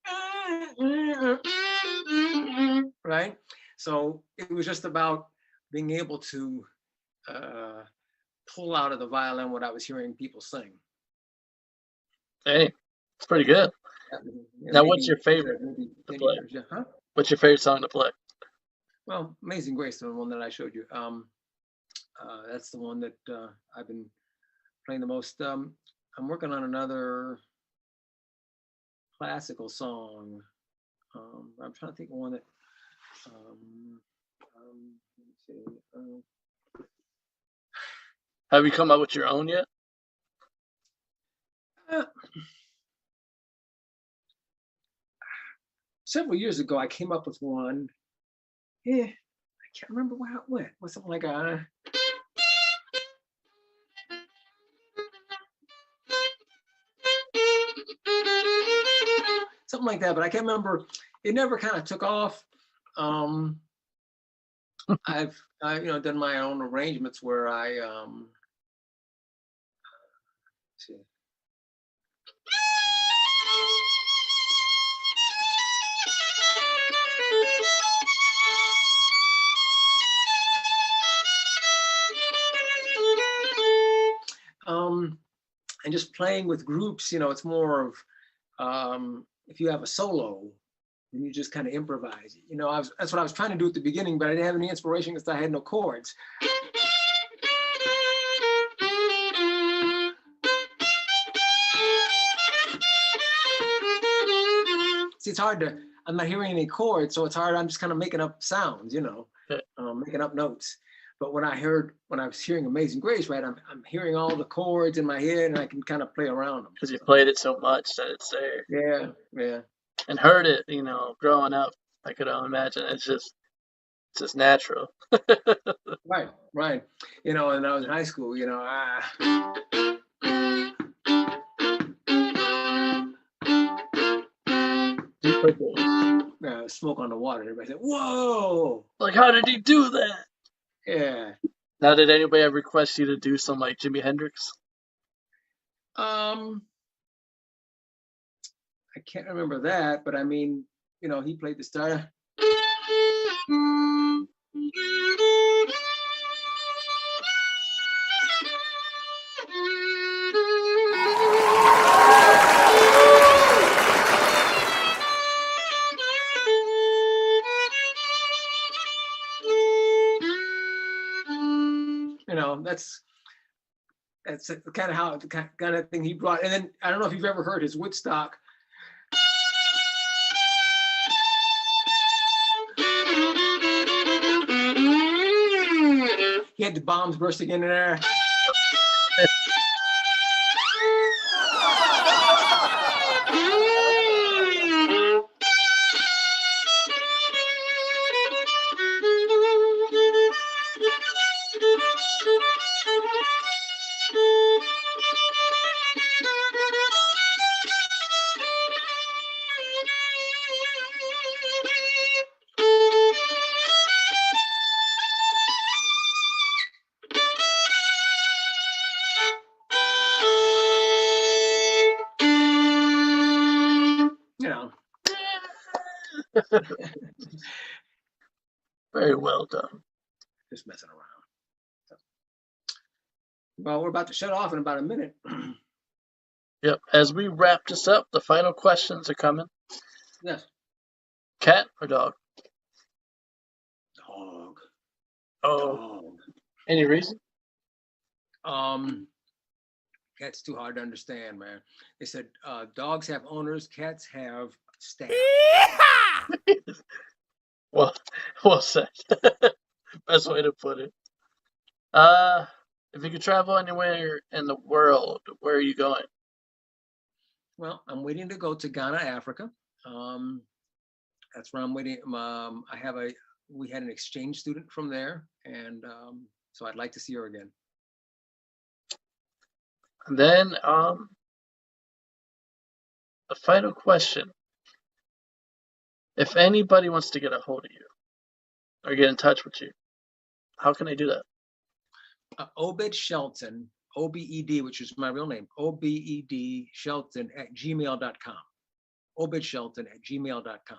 Right? So it was just about being able to pull out of the violin what I was hearing people sing. Hey, it's pretty good. Now, what's your favorite to play? Huh? What's your favorite song to play? Well, Amazing Grace, the one that I showed you. That's the one that I've been playing the most. I'm working on another classical song. I'm trying to think of one that. Let me see. Have you come up with your own yet? Several years ago, I came up with one. Yeah, I can't remember how it went. Was something like something like that, but I can't remember. It never kind of took off. I've done my own arrangements where I see. And just playing with groups, it's more of if you have a solo, then you just kind of improvise. That's what I was trying to do at the beginning, but I didn't have any inspiration because I had no chords. see, it's hard to, I'm not hearing any chords, so it's hard. I'm just kind of making up sounds, you know, making up notes. But when I was hearing Amazing Grace, right, I'm hearing all the chords in my head, and I can kind of play around them. Because you played it so much that it's there. Yeah, yeah. And heard it, you know, growing up. I could imagine it's just natural. Right, right. You know, and I was in high school, you know, Smoke on the Water. Everybody said, "Whoa!" Like, how did he do that? Yeah. Now, did anybody ever request you to do some like Jimi Hendrix? I can't remember that, but I mean, you know, he played the starter. You know, that's kind of how the kind of thing he brought. And then I don't know if you've ever heard his Woodstock. He had the bombs bursting in there. You know. Very well done. Just messing around. Well, we're about to shut off in about a minute. Yep. As we wrap this up, the final questions are coming. Yes. Cat or dog? Dog. Oh. Dog. Any reason? Cat's too hard to understand, man. They said dogs have owners, cats have staff. Well said. Best way to put it. If you could travel anywhere in the world, where are you going? Well, I'm waiting to go to Ghana, Africa. That's where I'm waiting. We had an exchange student from there, and so I'd like to see her again. And then, the final question. If anybody wants to get a hold of you or get in touch with you, how can they do that? Obed Shelton, OBED, which is my real name, OBED Shelton at gmail.com. Obed Shelton at gmail.com.